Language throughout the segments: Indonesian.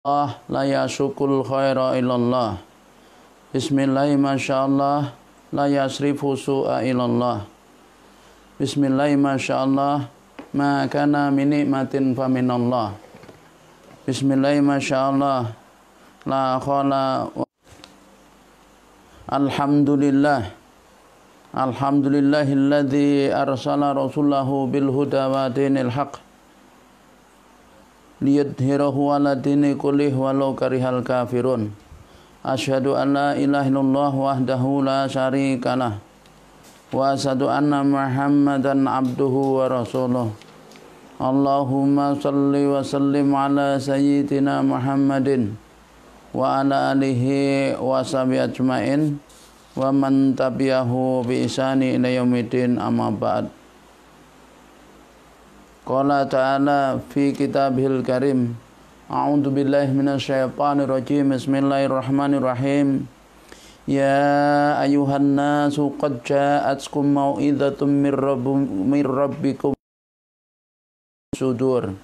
Allah la yasukul khaira illallah. Bismillahi masyaallah la yasrifu su'a illallah. Bismillahi masyaallah ma kana min nikmatin fa minallah. Bismillahi masyaallah la khala. Alhamdulillah. Alhamdulillahilladzi arsala rasulahu bil huda wa dinil haqq liyudhhirahu 'ala dini kullih walau karihal kafirun. Asyhadu an la ilaha illallah wahdahu la syarikalah wa asyhadu anna Muhammadan abduhu wa rasuluh. Allahumma shalli wa sallim ala sayyidina Muhammadin wa ala alihi wa sahbihi ajmain wa man tabi'ahu bi ihsani ila yaumiddin, amma ba'd. Qala ta'ala fi kitabihil karim, a'udzu billahi minasyaitonir rajim, bismillahirrahmanirrahim. Ya ayuhan nasu qad ja'atkum mau'izatun mir rabbikum sudur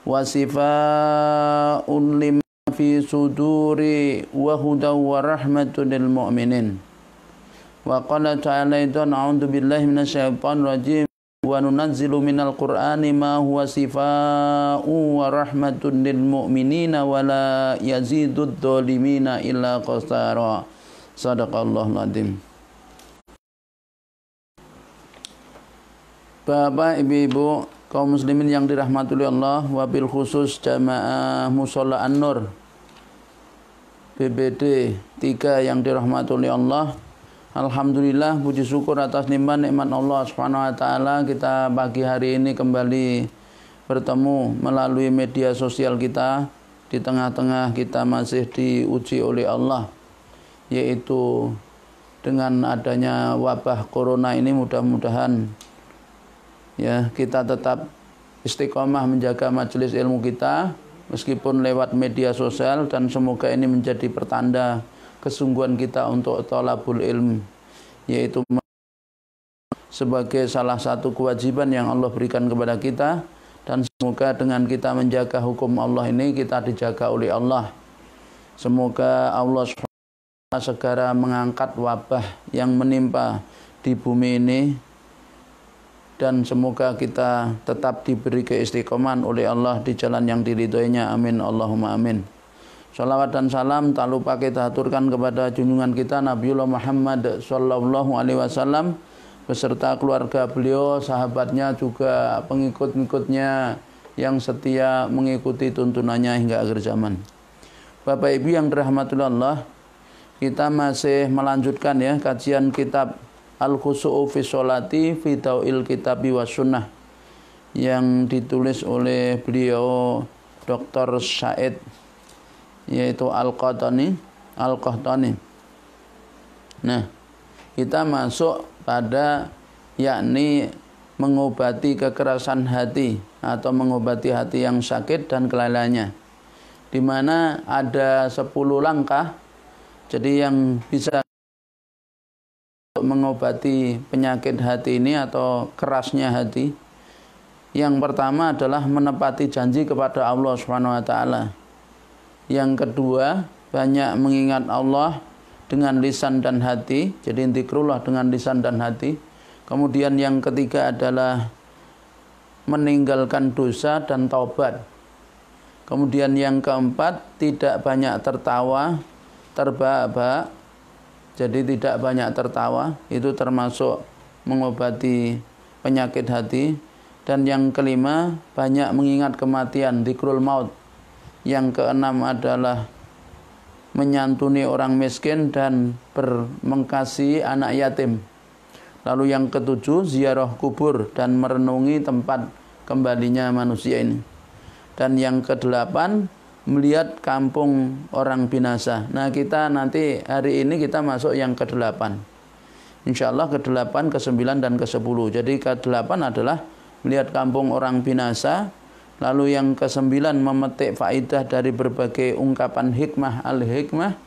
wa sifaa'un lima fi suduri wa hudaw wa rahmatun lil mu'minin. Wa qala ta'ala idan a'udzu billahi minasyaitonir rajim wa nunazzilu minal qur'ani ma huwa sifaa'un wa rahmatun lil mu'minina wa la yazidud dhalimina illa khasara. Shadaqallahul adzim. Bapak, Ibu, kaum muslimin yang dirahmati Allah, wabil khusus jamaah Musholla An-Nur BBD 3 yang dirahmati Allah. Alhamdulillah, puji syukur atas nikmat Allah Subhanahu wa taala, kita pagi hari ini kembali bertemu melalui media sosial kita. Di tengah-tengah kita masih diuji oleh Allah, yaitu dengan adanya wabah corona ini. Mudah-mudahan ya kita tetap istiqomah menjaga majelis ilmu kita meskipun lewat media sosial, dan semoga ini menjadi pertanda kesungguhan kita untuk thalabul ilm, yaitu sebagai salah satu kewajiban yang Allah berikan kepada kita. Dan semoga dengan kita menjaga hukum Allah ini, kita dijaga oleh Allah. Semoga Allah segera mengangkat wabah yang menimpa di bumi ini, dan semoga kita tetap diberi keistiqomahan oleh Allah di jalan yang diridhoinya. Amin Allahumma amin. Salawat dan salam tak lupa kita aturkan kepada junjungan kita Nabiullah Muhammad sallallahu alaihi wasallam beserta keluarga beliau, sahabatnya, juga pengikut-pengikutnya yang setia mengikuti tuntunannya hingga akhir zaman. Bapak Ibu yang dirahmati Allah, kita masih melanjutkan ya kajian kitab Al-Khushu'u fi Sholati fi Daw'il Kitabi was Sunnah yang ditulis oleh beliau Dr. Said, yaitu Al-Qahtani. Nah, kita masuk pada yakni mengobati kekerasan hati atau mengobati hati yang sakit dan kelalaiannya, di mana ada 10 langkah jadi yang bisa mengobati penyakit hati ini atau kerasnya hati. Yang pertama adalah menepati janji kepada Allah Subhanahu wa taala. Yang kedua, banyak mengingat Allah dengan lisan dan hati, jadi zikrullah dengan lisan dan hati. Kemudian yang ketiga adalah meninggalkan dosa dan taubat. Kemudian yang keempat, tidak banyak tertawa, terbahak-bahak, jadi tidak banyak tertawa, itu termasuk mengobati penyakit hati. Dan yang kelima, banyak mengingat kematian, zikrul maut. Yang keenam adalah menyantuni orang miskin dan mengasihi anak yatim. Lalu yang ketujuh, ziarah kubur dan merenungi tempat kembalinya manusia ini. Dan yang kedelapan, melihat kampung orang binasa. Nah, kita nanti hari ini kita masuk yang ke-8. Insyaallah ke-8, ke-9 dan ke-10. Jadi ke-8 adalah melihat kampung orang binasa. Lalu yang ke-9 memetik faidah dari berbagai ungkapan hikmah al-hikmah.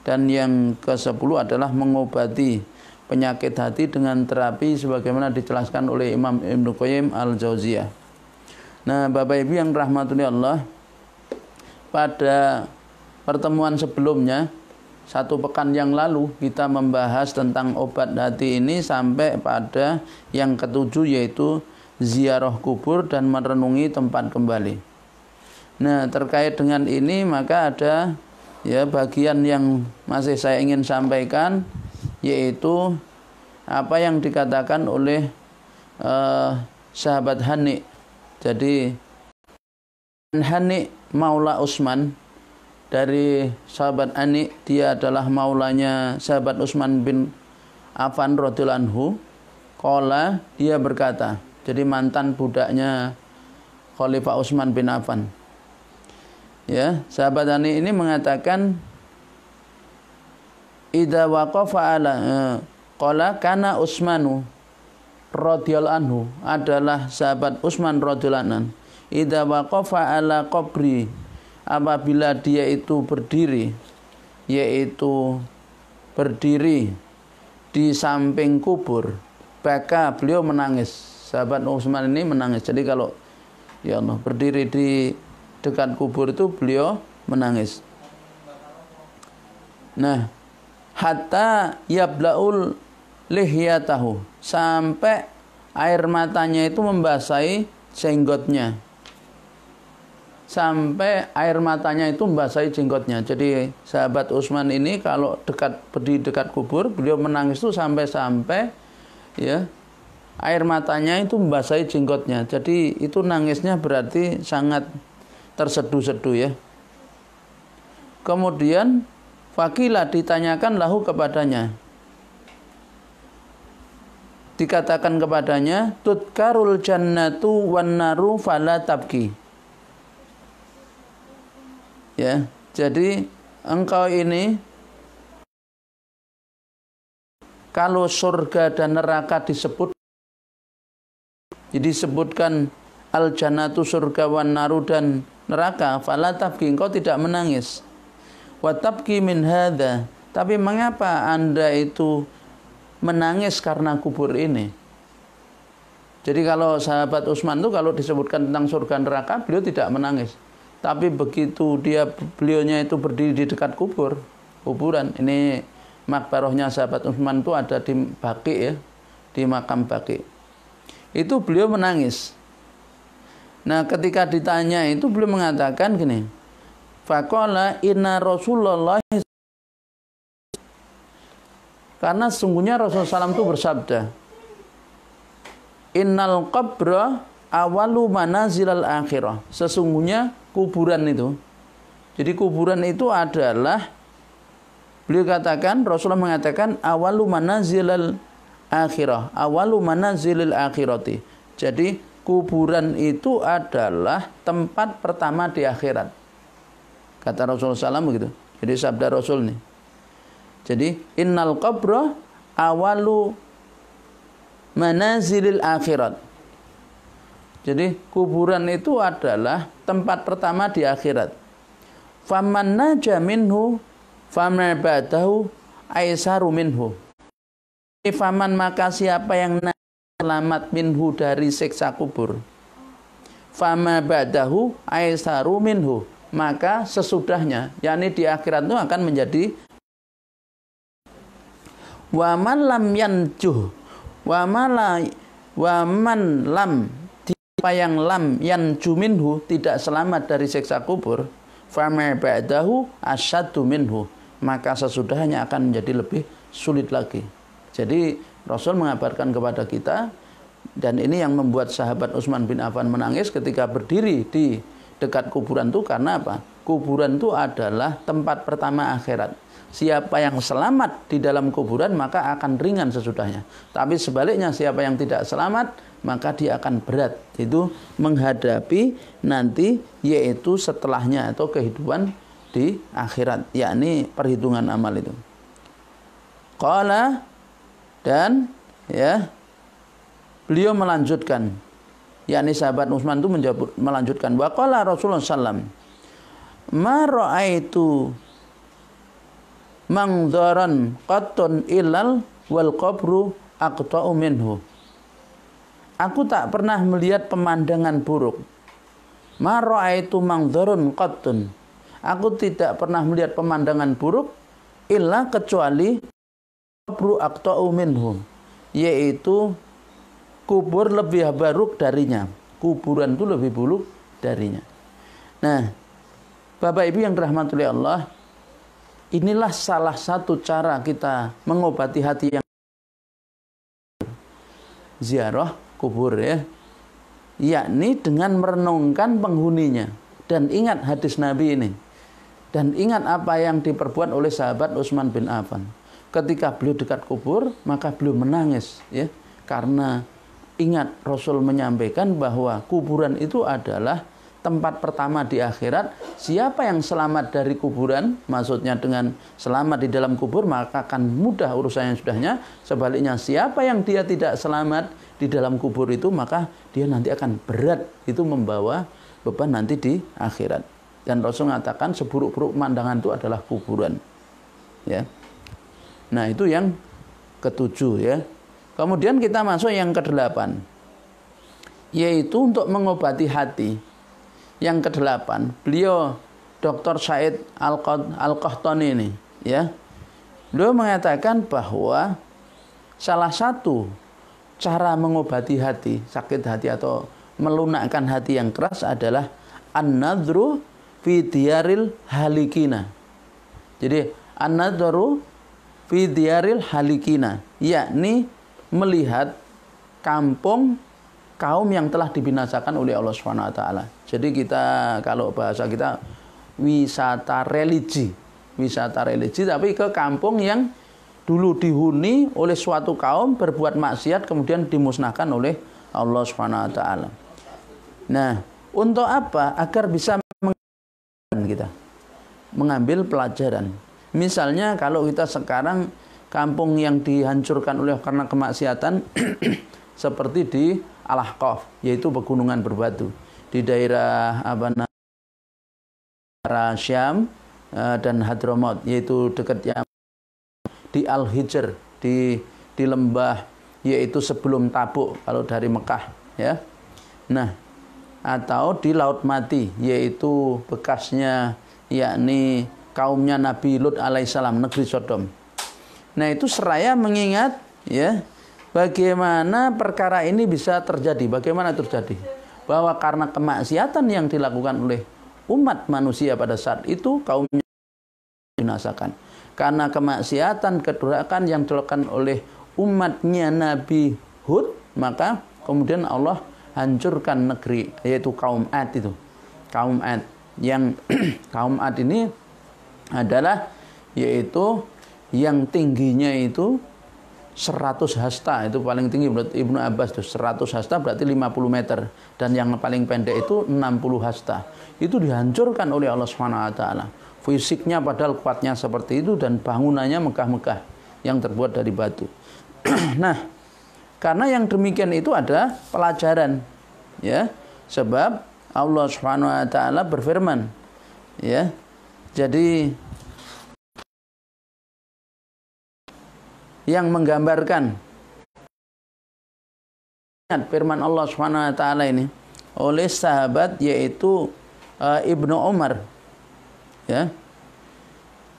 Dan yang ke-10 adalah mengobati penyakit hati dengan terapi sebagaimana dijelaskan oleh Imam Ibnu Qayyim al-Jauziyah. Nah, Bapak Ibu yang rahmatullahi Allah, pada pertemuan sebelumnya, 1 pekan yang lalu kita membahas tentang obat hati ini sampai pada yang ketujuh, yaitu ziarah kubur dan merenungi tempat kembali. Nah, terkait dengan ini maka ada bagian yang masih saya ingin sampaikan, yaitu apa yang dikatakan oleh sahabat Hani. Jadi Hani Maula Utsman, dari sahabat Hani, dia adalah maulanya sahabat Utsman bin Affan radhiyallahu anhu. Qala, dia berkata, jadi mantan budaknya Khalifah Utsman bin Affan. Ya, sahabat Hani ini mengatakan, idza waqafa ala qala kana Utsmanu radhiyallahu anhu, adalah sahabat Utsman radhiyallahu anhu, idza waqafa ala qabri, apabila dia itu berdiri, yaitu berdiri di samping kubur, maka beliau menangis. Sahabat Utsman ini menangis. Jadi kalau ya Allah berdiri di dekat kubur itu beliau menangis. Nah, hatta yablaul lihyatahu, sampai air matanya itu membasahi jenggotnya. Sampai air matanya itu membasahi jenggotnya. Jadi sahabat Utsman ini kalau berdiri dekat kubur, beliau menangis itu sampai ya air matanya itu membasahi jenggotnya. Jadi itu nangisnya berarti sangat terseduh-seduh ya. Kemudian fakila, ditanyakan lahu kepadanya, dikatakan kepadanya, tudkarul jannatu wan naru fala tabki. Ya, jadi engkau ini kalau surga dan neraka disebutkan al jannatu surga, wan naru dan neraka, fala tabki, engkau tidak menangis. Wa tabki min hadza, tapi mengapa Anda itu menangis karena kubur ini? Jadi kalau sahabat Utsman itu kalau disebutkan tentang surga neraka, beliau tidak menangis. Tapi begitu beliaunya itu berdiri di dekat kuburan, ini makbarohnya sahabat Utsman itu ada di Baqi ya, di makam Baqi. Itu beliau menangis. Nah, ketika ditanya itu beliau mengatakan gini, faqala inna Rasulullah, karena sesungguhnya Rasulullah SAW itu bersabda, innal qabra awalu manazilal akhirah, sesungguhnya kuburan itu. Jadi kuburan itu adalah, beliau katakan, Rasulullah mengatakan awalu manazilal akhirah, awalu manazilil akhirati. Jadi kuburan itu adalah tempat pertama di akhirat. Kata Rasulullah SAW begitu. Jadi sabda Rasul nih. Jadi innal qabra awalu manazilil akhirat. Jadi kuburan itu adalah tempat pertama di akhirat. Faman naja minhu faman ba'dahu aisaru minhu. Faman, maka siapa yang selamat minhu dari siksa kubur, fama ba'dahu aisaru minhu, maka sesudahnya, yakni di akhirat itu akan menjadi waman lam yanjuh waman lam, siapa yang lam yanju minhu, tidak selamat dari siksa kubur, fama ba'dahu asyaddu minhu, maka sesudahnya akan menjadi lebih sulit lagi. Jadi Rasul mengabarkan kepada kita, dan ini yang membuat sahabat Utsman bin Affan menangis ketika berdiri di dekat kuburan itu, karena apa? Kuburan itu adalah tempat pertama akhirat. Siapa yang selamat di dalam kuburan maka akan ringan sesudahnya. Tapi sebaliknya, siapa yang tidak selamat maka dia akan berat. Itu menghadapi nanti, yaitu setelahnya atau kehidupan di akhirat, yakni perhitungan amal itu. Qala, dan ya beliau melanjutkan, yakni sahabat Utsman itu melanjutkan, wa qala Rasulullah sallam, ma ra'aitu mangdaran qattun ilal wal qabru aqta'u minhu. Aku tak pernah melihat pemandangan buruk. Ma ra'aitu mangdarun qattun, aku tidak pernah melihat pemandangan buruk illa kecuali qabru aqta'u minhum, yaitu kubur lebih buruk darinya. Kuburan itu lebih buruk darinya. Nah, Bapak Ibu yang dirahmati oleh Allah, inilah salah satu cara kita mengobati hati yang ziarah kubur ya, yakni dengan merenungkan penghuninya. Dan ingat hadis Nabi ini, dan ingat apa yang diperbuat oleh sahabat Utsman bin Affan. Ketika beliau dekat kubur, maka beliau menangis ya, karena ingat Rasul menyampaikan bahwa kuburan itu adalah tempat pertama di akhirat. Siapa yang selamat dari kuburan, maksudnya dengan selamat di dalam kubur, maka akan mudah urusan yang sudahnya. Sebaliknya, siapa yang dia tidak selamat di dalam kubur itu, maka dia nanti akan berat itu membawa beban nanti di akhirat. Dan Rasul mengatakan seburuk-buruk pemandangan itu adalah kuburan ya. Nah, itu yang ketujuh ya. Kemudian kita masuk yang kedelapan, yaitu untuk mengobati hati. Yang kedelapan, beliau Dr. Said Al-Qahtani ini ya, beliau mengatakan bahwa salah satu cara mengobati hati, sakit hati atau melunakkan hati yang keras adalah an-nadhru fi diyaril halikina. Jadi an-nadhru fi diyaril halikina, yakni melihat kampung kaum yang telah dibinasakan oleh Allah Subhanahu wa taala. Jadi kita, kalau bahasa kita, wisata religi, tapi ke kampung yang dulu dihuni oleh suatu kaum berbuat maksiat kemudian dimusnahkan oleh Allah Subhanahu wa taala. Nah, untuk apa? Agar bisa mengambil pelajaran. Misalnya kalau kita sekarang kampung yang dihancurkan oleh karena kemaksiatan seperti di Al-Ahqaf, yaitu pegunungan berbatu di daerah Syam dan Hadramaut, yaitu dekat yang di Al-Hijr, di lembah, yaitu sebelum Tabuk kalau dari Mekah ya. Nah, atau di Laut Mati, yaitu bekasnya yakni kaumnya Nabi Lut alaihissalam, negeri Sodom. Nah, itu seraya mengingat ya, bagaimana perkara ini bisa terjadi. Bagaimana terjadi? Bahwa karena kemaksiatan yang dilakukan oleh umat manusia pada saat itu, kaumnya dibinasakan. Karena kemaksiatan, kedurhakaan yang dilakukan oleh umatnya Nabi Hud, maka kemudian Allah hancurkan negeri, yaitu kaum Ad itu. Kaum Ad yang kaum Ad ini adalah yaitu yang tingginya itu 100 hasta, itu paling tinggi menurut Ibnu Abbas itu 100 hasta berarti 50 meter, dan yang paling pendek itu 60 hasta. Itu dihancurkan oleh Allah Subhanahu wa taala. Fisiknya padahal kuatnya seperti itu dan bangunannya megah-megah yang terbuat dari batu. Nah, karena yang demikian itu ada pelajaran ya, sebab Allah Subhanahu wa taala berfirman ya. Jadi yang menggambarkan firman Allah Subhanahu wa taala ini oleh sahabat, yaitu Ibnu Umar ya.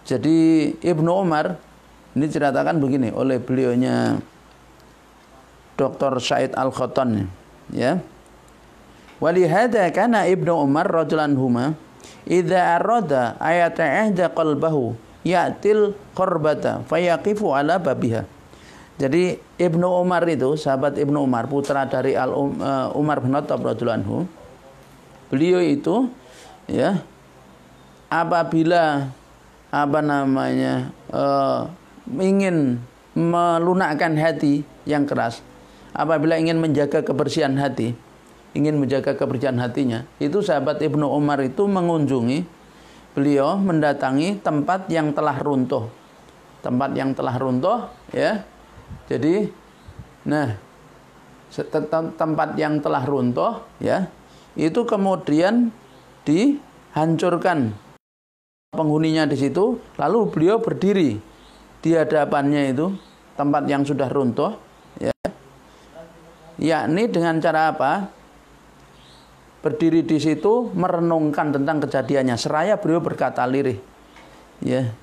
Jadi Ibnu Umar ini ceritakan begini oleh beliaunya Dr. Said Al-Qahtani ya. Walihada kana Ibnu Umar radhiyallahu anhuma idza arada ayata'ahda qalbahu ya'til qurbata fayaqifu ala babiha. Jadi Ibnu Umar itu, sahabat Ibnu Umar, putra dari Umar bin Khattab radhiyallahu anhu, beliau itu ya, apabila ingin melunakkan hati yang keras, apabila ingin menjaga kebersihan hati, ingin menjaga kebersihan hatinya, itu sahabat Ibnu Umar itu mengunjungi, beliau mendatangi tempat yang telah runtuh. Tempat yang telah runtuh ya. Jadi tempat yang telah runtuh ya, itu kemudian dihancurkan penghuninya di situ, lalu beliau berdiri di hadapannya itu tempat yang sudah runtuh ya. Yakni dengan cara apa? berdiri di situ merenungkan tentang kejadiannya. Seraya beliau berkata lirih. Ya.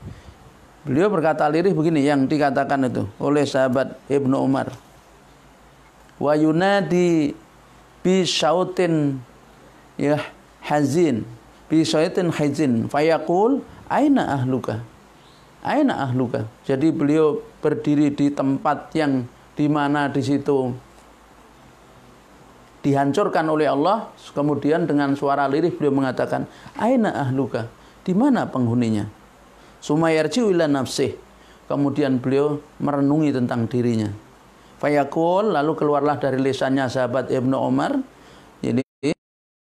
Beliau berkata lirih begini yang dikatakan itu oleh sahabat Ibnu Umar. Wa yunadi bi syautin ya hazin, bi syautin hazin fayaqul aina ahluka. Aina ahluka. Jadi beliau berdiri di tempat yang di mana di situ dihancurkan oleh Allah, kemudian dengan suara lirih beliau mengatakan, aina ahluka, di mana penghuninya? Sumayarji'u ila nafsih. Kemudian beliau merenungi tentang dirinya. Fayaqul, lalu keluarlah dari lisannya sahabat Ibnu Umar, jadi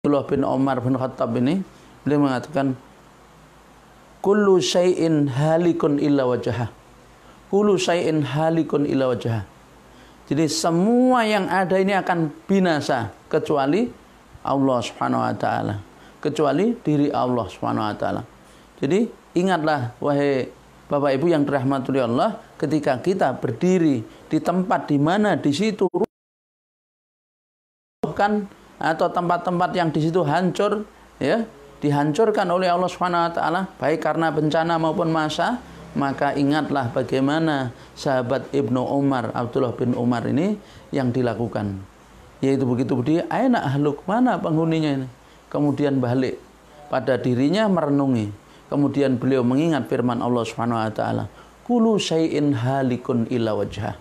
Abdullah bin Umar bin Khattab ini, beliau mengatakan, kullu syai'in halikun illa wajhah. Kullu syai'in halikun illa wajhah. Jadi semua yang ada ini akan binasa kecuali Allah Subhanahu wa taala, kecuali diri Allah Subhanahu wa taala. Jadi ingatlah wahai Bapak Ibu yang dirahmati Allah, ketika kita berdiri di tempat di mana di situ kan atau tempat-tempat yang di situ hancur ya, dihancurkan oleh Allah Subhanahu wa taala baik karena bencana maupun maka ingatlah bagaimana sahabat Ibnu Umar, Abdullah bin Umar ini yang dilakukan. Yaitu begitu dia, aina ahluk, mana penghuninya ini? Kemudian balik pada dirinya merenungi. Kemudian beliau mengingat firman Allah Subhanahu wa taala, kullu syai'in halikun illa wajhah.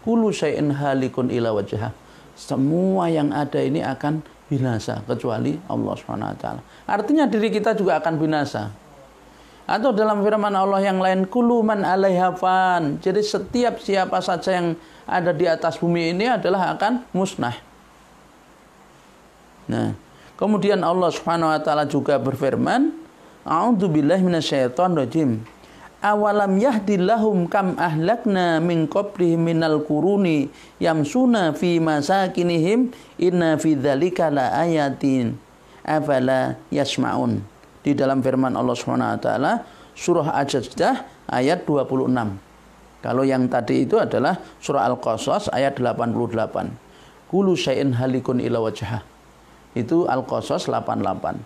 Kullu syai'in halikun illa wajhah. Semua yang ada ini akan binasa kecuali Allah Subhanahu wa taala. Artinya diri kita juga akan binasa. Atau dalam firman Allah yang lain, kullu man 'alaiha fan. Jadi setiap siapa saja yang ada di atas bumi ini adalah akan musnah. Nah, kemudian Allah Subhanahu wa taala juga berfirman, a'udzubillahi minasyaitonir rajim. Awalam yahdillahum kam ahlakna min qablihim minal quruni yamsuna fi masakinihim inna fi dzalika laayatin afala yasmaun. Di dalam firman Allah Subhanahu wa taala surah As-Sajdah ayat 26. Kalau yang tadi itu adalah surah Al-Qasas ayat 88. Kullu syai'in halikun illa wajhah. Itu Al-Qasas 88.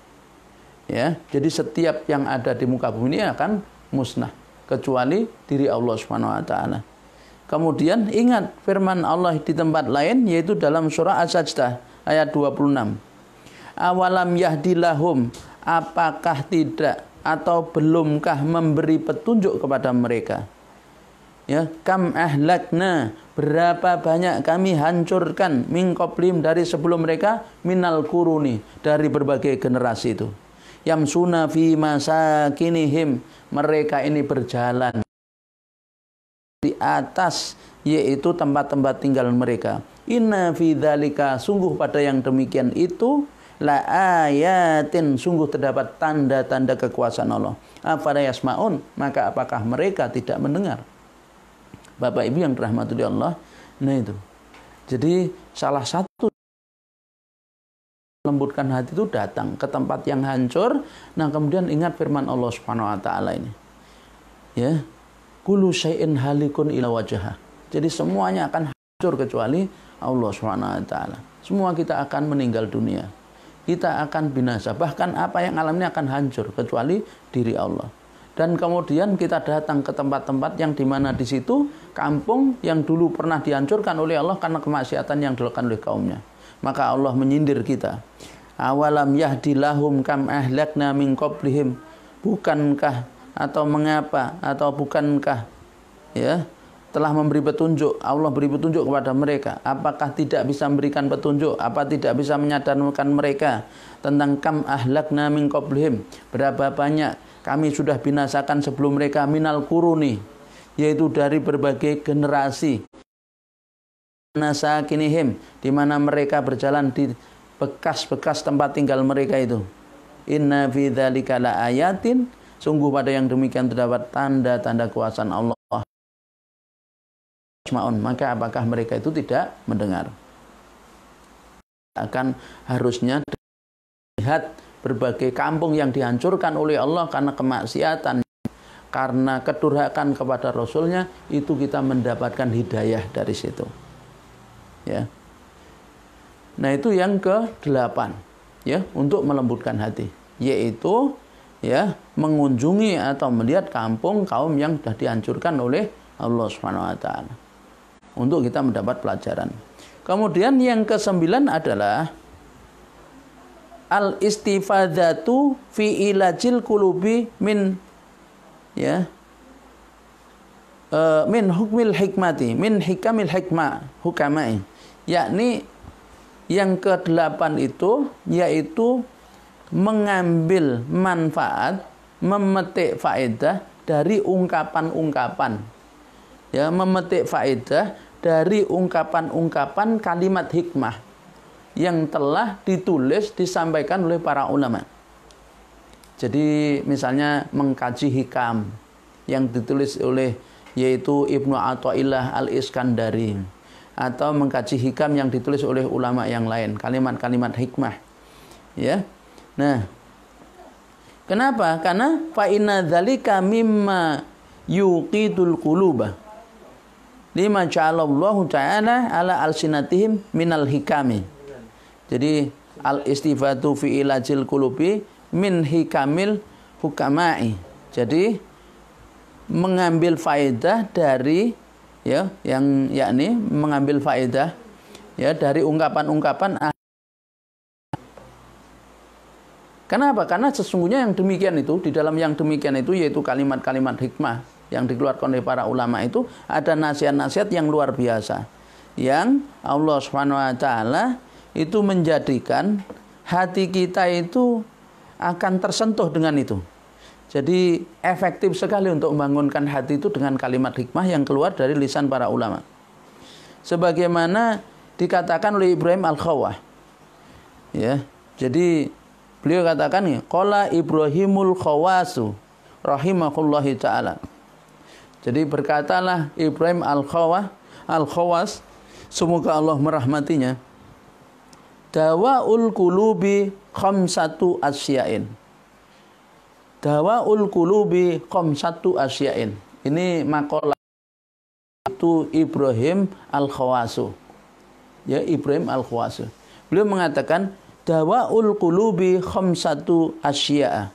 Ya, jadi setiap yang ada di muka bumi ini akan musnah kecuali diri Allah Subhanahu wa taala. Kemudian ingat firman Allah di tempat lain yaitu dalam surah As-Sajdah ayat 26. Awalam yahdilahum, apakah tidak atau belumkah memberi petunjuk kepada mereka? Ya, kam ahlakna, berapa banyak kami hancurkan min qablim, dari sebelum mereka, minal quruni, dari berbagai generasi itu. Yamsuna fi masakinihim, mereka ini berjalan di atas yaitu tempat-tempat tinggal mereka. Inna fi dzalika, sungguh pada yang demikian itu la ayatin, sungguh terdapat tanda-tanda kekuasaan Allah. Afala yasmaun, maka apakah mereka tidak mendengar? Bapak Ibu yang dirahmati Allah, nah itu. Jadi salah satu lembutkan hati itu datang ke tempat yang hancur. Nah, kemudian ingat firman Allah Subhanahu wa taala ini. Ya. Kullu syai'in halikun ila wajhah. Jadi semuanya akan hancur kecuali Allah Subhanahu wa taala. Semua kita akan meninggal dunia. Kita akan binasa. Bahkan apa yang alamnya akan hancur kecuali diri Allah. Dan kemudian kita datang ke tempat-tempat yang dimana di situ kampung yang dulu pernah dihancurkan oleh Allah karena kemaksiatan yang dilakukan oleh kaumnya. Maka Allah menyindir kita. Awalam yahdilahum kam ahlakna min qablihim. Bukankah atau mengapa atau bukankah ya telah memberi petunjuk, Allah beri petunjuk kepada mereka. Apakah tidak bisa memberikan petunjuk? Apa tidak bisa menyadarkan mereka tentang kam ahlakna min qablihim? Berapa banyak kami sudah binasakan sebelum mereka minal quruni, yaitu dari berbagai generasi. Masakinihim, di mana mereka berjalan di bekas-bekas tempat tinggal mereka itu. Inna fi dzalika laayatin, sungguh pada yang demikian terdapat tanda-tanda kekuasaan Allah. Maka apakah mereka itu tidak mendengar? Akan harusnya lihat berbagai kampung yang dihancurkan oleh Allah karena kemaksiatan, karena kedurhakaan kepada Rasulnya, itu kita mendapatkan hidayah dari situ. Ya. Nah, itu yang ke-8. ya untuk melembutkan hati, yaitu ya mengunjungi atau melihat kampung kaum yang sudah dihancurkan oleh Allah Subhanahu wa taala untuk kita mendapat pelajaran. Kemudian yang ke-9 adalah al-istifadatu fi ilajil qulubi min ya min hukmil hikmati min hikamil hikmah hukamai, yakni yang ke-8 itu yaitu mengambil manfaat, memetik faedah dari ungkapan-ungkapan, ya, memetik faedah dari ungkapan-ungkapan kalimat hikmah yang telah ditulis disampaikan oleh para ulama. Jadi misalnya mengkaji hikam yang ditulis oleh yaitu Ibnu Athaillah Al-Iskandari, atau mengkaji hikam yang ditulis oleh ulama yang lain, kalimat-kalimat hikmah, ya. Nah, kenapa? Karena fa inna dzalika mimma yuqidul quluba lima ja'alallahu ta'ala ala alsinatihim minal hikami. Jadi al-istifatu fi ilajil qulubi min hikamil hukama'i. Jadi mengambil faedah dari ya yang yakni mengambil faedah ya dari ungkapan-ungkapan. Kenapa? Karena sesungguhnya yang demikian itu, di dalam yang demikian itu yaitu kalimat-kalimat hikmah yang dikeluarkan oleh para ulama itu ada nasihat-nasihat yang luar biasa yang Allah Subhanahu wa taala itu menjadikan hati kita itu akan tersentuh dengan itu. Jadi efektif sekali untuk membangunkan hati itu dengan kalimat hikmah yang keluar dari lisan para ulama. Sebagaimana dikatakan oleh Ibrahim Al-Khawwah. Ya. Jadi beliau katakan nih, qala Ibrahimul Khawasu rahimahullahi taala. Jadi berkatalah Ibrahim Al-Khawas, semoga Allah merahmatinya. Dawaul qulubi khamsatu asya'in. Dawaul qulubi khamsatu asya'in. Ini makalah itu Ibrahim Al-Khawasu. Ya, Ibrahim Al-Khawasu. Beliau mengatakan dawaul qulubi khamsatu asya'a.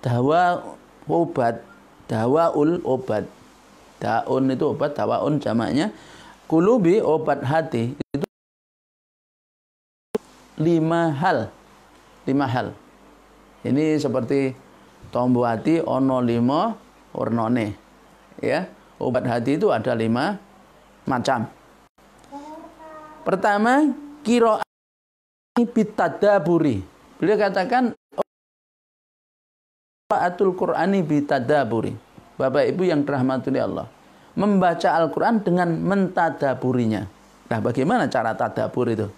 Dawa obat, dawaul obat. Daun itu obat, dawaun jamaknya. Qulubi obat hati itu 5 hal. 5 hal. Ini seperti tombo hati ono 5 warnane. Ya, obat hati itu ada 5 macam. Pertama, qira'ati bitadaburi. Beliau katakan qira'atul Qur'ani bitadaburi. Bapak Ibu yang dirahmati Allah, membaca Al-Qur'an dengan mentadaburinya. Nah, bagaimana cara tadabur itu?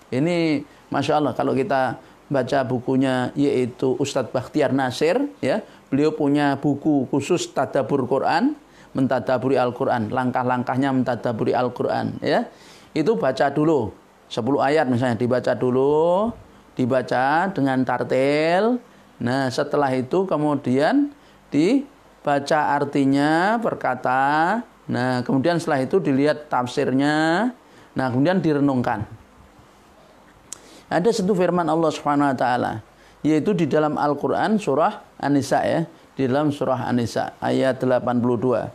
Ini Masya Allah, kalau kita baca bukunya yaitu Ustadz Bakhtiar Nasir, ya, beliau punya buku khusus tadabur Quran, mentadaburi Al-Quran, langkah-langkahnya mentadaburi Al-Quran, ya. Itu baca dulu 10 ayat misalnya, dibaca dulu, dibaca dengan tartil. Nah, setelah itu kemudian dibaca artinya per kata. Nah, kemudian setelah itu dilihat tafsirnya. Nah, kemudian direnungkan. Ada satu firman Allah Subhanahu wa taala, yaitu di dalam Al-Qur'an surah An-Nisa, ya, di dalam surah An-Nisa ayat 82.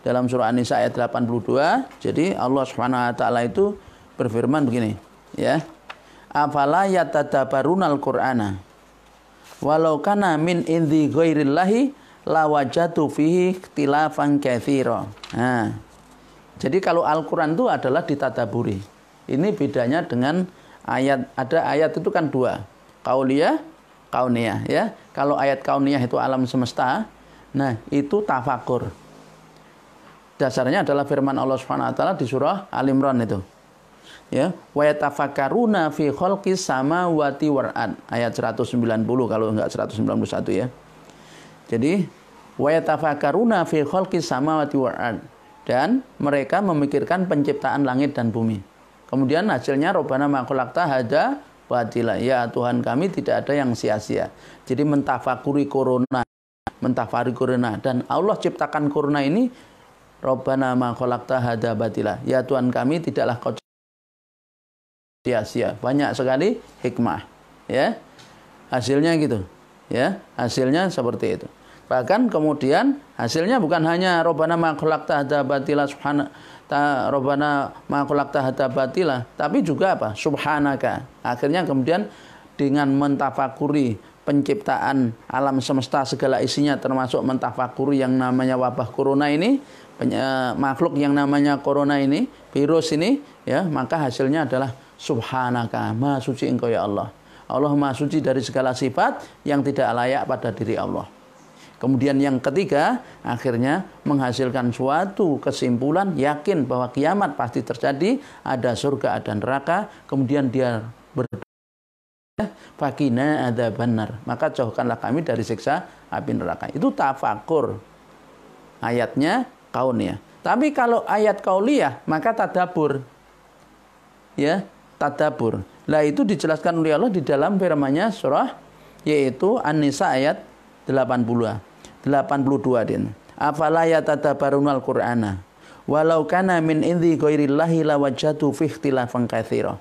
Dalam surah An-Nisa ayat 82, jadi Allah Subhanahu wa taala itu berfirman begini, ya. Afala yatadabbarunal Qur'ana walau kana min indi ghairillahi lawajatu fihi ikhtilafan katsira. Nah, jadi kalau Al-Qur'an itu adalah ditadaburi. Ini bedanya dengan ayat, ada ayat itu kan 2, qauliyah, kauniyah, ya. Kalau ayat kauniyah itu alam semesta, nah itu tafakur. Dasarnya adalah firman Allah Subhanahu wa taala di surah Al-Imran itu. Ya, wa yatafakkaruna fi khalqis samawati wal ard, ayat 190 kalau enggak 191, ya. Jadi wa yatafakkaruna fi khalqis samawati wal ard, dan mereka memikirkan penciptaan langit dan bumi. Kemudian hasilnya Rabbana ma khalaqta hadza batila. Ya Tuhan kami, tidak ada yang sia-sia. Jadi mentafakuri corona, dan Allah ciptakan corona ini, Rabbana ma khalaqta hadza batila. Ya Tuhan kami, tidaklah kau sia-sia. Banyak sekali hikmah, ya. Hasilnya gitu, ya. Hasilnya seperti itu. Bahkan kemudian hasilnya bukan hanya Rabbana ma khalaqta hadza batila Rabbana ma khalaqta hadza batila, tapi juga apa? Subhanaka. Akhirnya kemudian dengan mentafakuri penciptaan alam semesta segala isinya, termasuk mentafakuri yang namanya wabah corona ini, makhluk yang namanya corona ini, virus ini, ya, maka hasilnya adalah Subhanaka, Maha suci Engkau ya Allah. Allah Maha suci dari segala sifat yang tidak layak pada diri Allah. Kemudian yang ketiga, akhirnya menghasilkan suatu kesimpulan, yakin bahwa kiamat pasti terjadi, ada surga, ada neraka, kemudian dia berdoa, fakina ada benar, maka jauhkanlah kami dari siksa api neraka. Itu tafakur ayatnya kauniyah. Tapi kalau ayat kauliyah, maka tadabur, ya, tadabur. Lah itu dijelaskan oleh Allah di dalam firman-Nya surah yaitu An-Nisa ayat 82 din. Afala yatadabbarunal Qur'ana walau kana min indi ghairillahi lawajadu fi ikhtilafan katsira.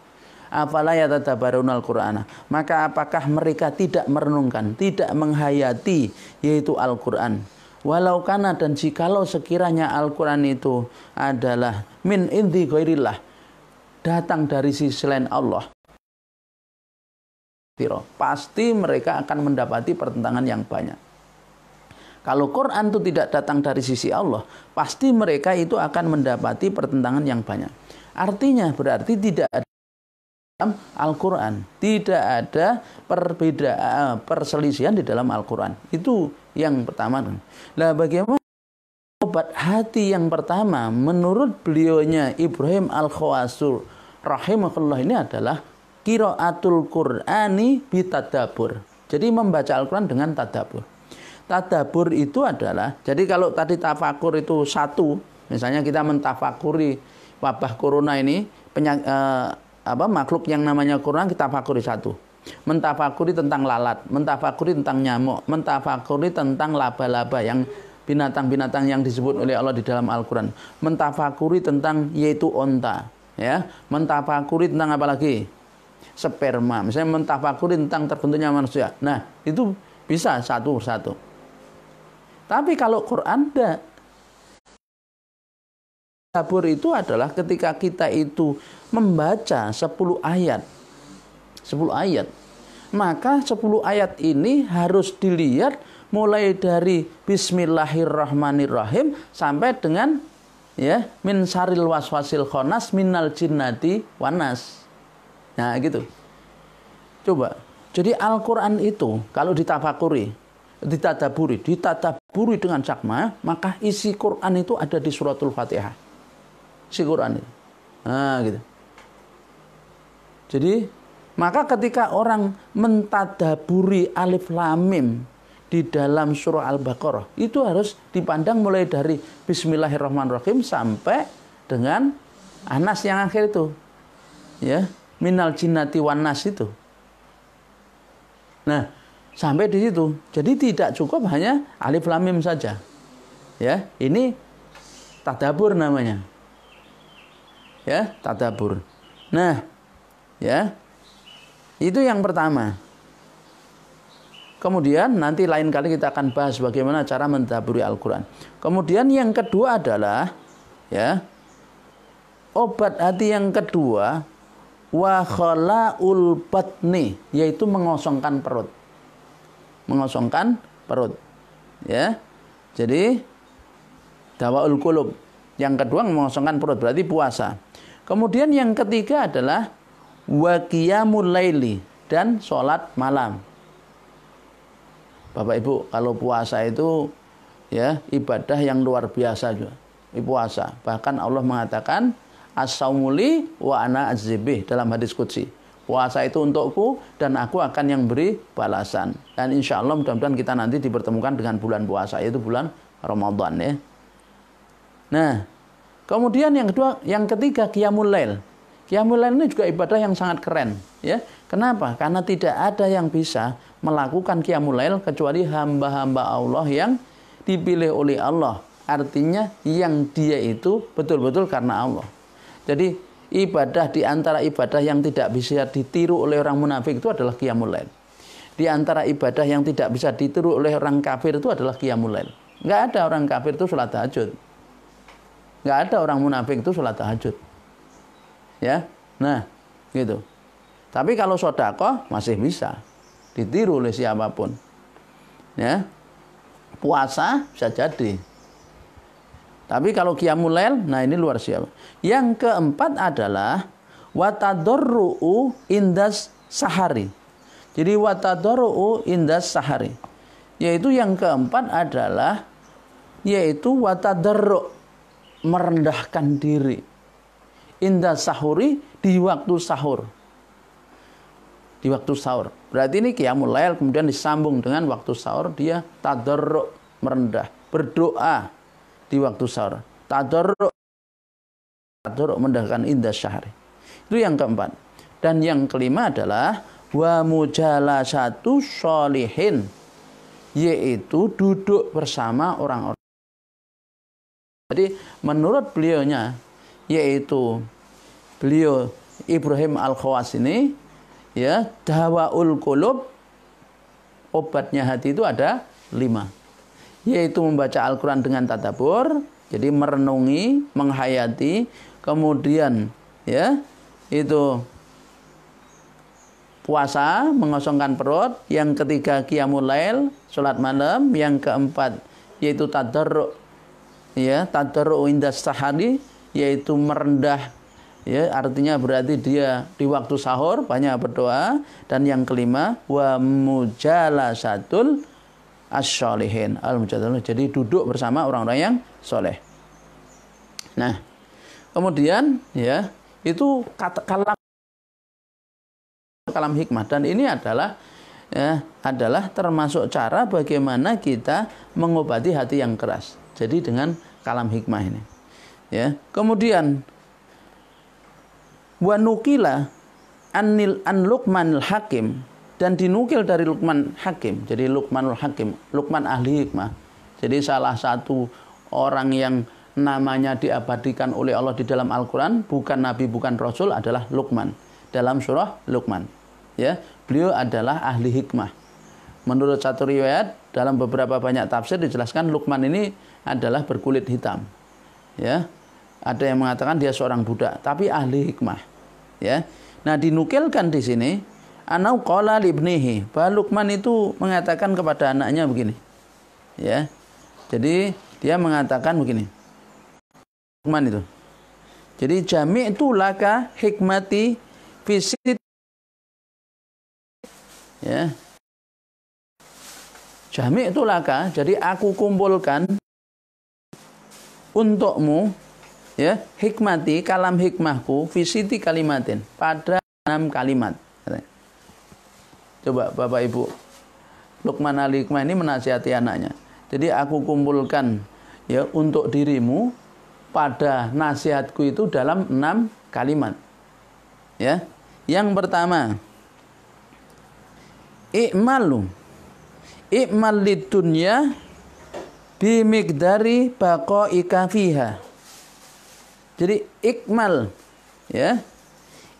Afala yatadabbarunal Qur'ana, maka apakah mereka tidak merenungkan, tidak menghayati yaitu Al-Qur'an. Walau kana, dan jikalau sekiranya Al-Qur'an itu adalah min indi ghairillah, datang dari sisi selain Allah, pasti mereka akan mendapati pertentangan yang banyak. Kalau Quran itu tidak datang dari sisi Allah, pasti mereka itu akan mendapati pertentangan yang banyak. Artinya berarti tidak ada dalam Al-Quran, tidak ada perbedaan, perselisihan di dalam Al-Quran. Itu yang pertama. Nah, bagaimana obat hati yang pertama menurut beliaunya Ibrahim Al-Khawasur rahimahullah ini adalah qiraatul Qur'ani bitadabur. Jadi membaca Al-Quran dengan tadabur. Tadabur itu adalah, jadi kalau tadi tafakur itu satu, misalnya kita mentafakuri wabah corona ini, makhluk yang namanya corona kita tafakuri satu. Mentafakuri tentang lalat, mentafakuri tentang nyamuk, mentafakuri tentang laba-laba yang binatang-binatang yang disebut oleh Allah di dalam Al-Quran. Mentafakuri tentang yaitu onta, ya. Mentafakuri tentang apa lagi? Sperma. Misalnya mentafakuri tentang terbentuknya manusia. Nah, itu bisa satu persatu. Tapi kalau Quran tidak. Tadabbur itu adalah ketika kita itu membaca 10 ayat. 10 ayat. Maka 10 ayat ini harus dilihat mulai dari Bismillahirrahmanirrahim sampai dengan ya min syarril waswasil khannas minal jinnati wanas. Nah, gitu. Coba. Jadi Al-Qur'an itu kalau ditadaburi dengan sakma, maka isi Quran itu ada di suratul Fatihah. Isi Quran itu. Nah, gitu. Jadi, maka ketika orang mentadaburi alif lam mim di dalam surah Al-Baqarah, itu harus dipandang mulai dari Bismillahirrahmanirrahim sampai dengan Anas yang akhir itu. Ya, minal jinnati wanas itu. Nah, sampai di situ. Jadi tidak cukup hanya alif lam mim saja. Ya, ini tadabbur namanya. Ya, tadabbur. Nah, ya. Itu yang pertama. Kemudian nanti lain kali kita akan bahas bagaimana cara mentadabburi Al-Qur'an. Kemudian yang kedua adalah ya, obat hati yang kedua wa khala'ul batni, yaitu mengosongkan perut. Mengosongkan perut. Ya. Jadi dawaul qulub. Yang kedua mengosongkan perut berarti puasa. Kemudian yang ketiga adalah wa qiyamul laili, dan sholat malam. Bapak Ibu, kalau puasa itu ya ibadah yang luar biasa juga. Puasa. Bahkan Allah mengatakan as-saumuli wa ana azibih dalam hadis qudsi. Puasa itu untukku dan aku akan yang beri balasan. Dan insya Allah mudah-mudahan kita nanti dipertemukan dengan bulan puasa, yaitu bulan Ramadan ya. Nah, kemudian yang ketiga qiyamul lail. Qiyamul lail ini juga ibadah yang sangat keren ya. Kenapa? Karena tidak ada yang bisa melakukan qiyamul lail kecuali hamba-hamba Allah yang dipilih oleh Allah. Artinya yang dia itu betul-betul karena Allah. Jadi ibadah di antara ibadah yang tidak bisa ditiru oleh orang munafik itu adalah qiyamul lail. Di antara ibadah yang tidak bisa ditiru oleh orang kafir itu adalah qiyamul lail. Enggak ada orang kafir itu salat tahajud. Enggak ada orang munafik itu salat tahajud. Ya. Nah, gitu. Tapi kalau sedekah masih bisa ditiru oleh siapapun. Ya. Puasa bisa jadi. Tapi kalau qiyamul lail, nah ini luar biasa. Yang keempat adalah watadarru'u indas sahari. Jadi watadarru'u indas sahari. Yaitu yang keempat adalah yaitu watadarru', merendahkan diri. Indas sahuri, di waktu sahur. Di waktu sahur. Berarti ini qiyamul lail kemudian disambung dengan waktu sahur, dia tadarru', merendah, berdoa di waktu sahur. Tadarru' mendahkan indah syahri. Itu yang keempat. Dan yang kelima adalah wa mujalasatu sholihin, yaitu duduk bersama orang-orang. Jadi menurut beliaunya, yaitu beliau Ibrahim Al-Khawas ini, ya, dawaul qulub, obatnya hati itu ada 5. Yaitu membaca Al-Quran dengan tadabbur, jadi merenungi, menghayati, kemudian ya itu puasa, mengosongkan perut, yang ketiga qiyamul lail, salat malam, yang keempat yaitu tadarru', ya, tadarru' indas sahari, yaitu merendah, ya, artinya berarti dia di waktu sahur banyak berdoa, dan yang kelima wa mujalasatul as-sholihin al-mujadalun, jadi duduk bersama orang-orang yang soleh. Nah, kemudian ya itu kalam hikmah, dan ini adalah termasuk cara bagaimana kita mengobati hati yang keras. Jadi dengan kalam hikmah ini. Ya, kemudian wa nukila an Luqmanul Hakim, dan dinukil dari Luqman Hakim. Jadi Luqmanul Hakim, Luqman ahli hikmah. Jadi salah satu orang yang namanya diabadikan oleh Allah di dalam Al-Quran, bukan Nabi, bukan Rasul, adalah Luqman. Dalam surah Luqman, ya, beliau adalah ahli hikmah. Menurut satu riwayat, dalam beberapa banyak tafsir dijelaskan Luqman ini adalah berkulit hitam. Ya, ada yang mengatakan dia seorang budak, tapi ahli hikmah. Ya, nah dinukilkan di sini, anau qala libnihi, bahwa Luqman itu mengatakan kepada anaknya begini. Ya, jadi dia mengatakan begini. Luqman itu. Jadi jami'tu laka hikmati fisit, ya. Jami'tu laka, jadi aku kumpulkan untukmu, ya, hikmati, kalam hikmahku, fisiti kalimatin, pada 6 kalimat. Coba Bapak Ibu, Luqman al-Hikmah ini menasihati anaknya. Jadi aku kumpulkan, ya, untuk dirimu pada nasihatku itu dalam 6 kalimat. Ya. Yang pertama, i'mal lidunya bimigdari baqaika fiha. Jadi ikmal, ya,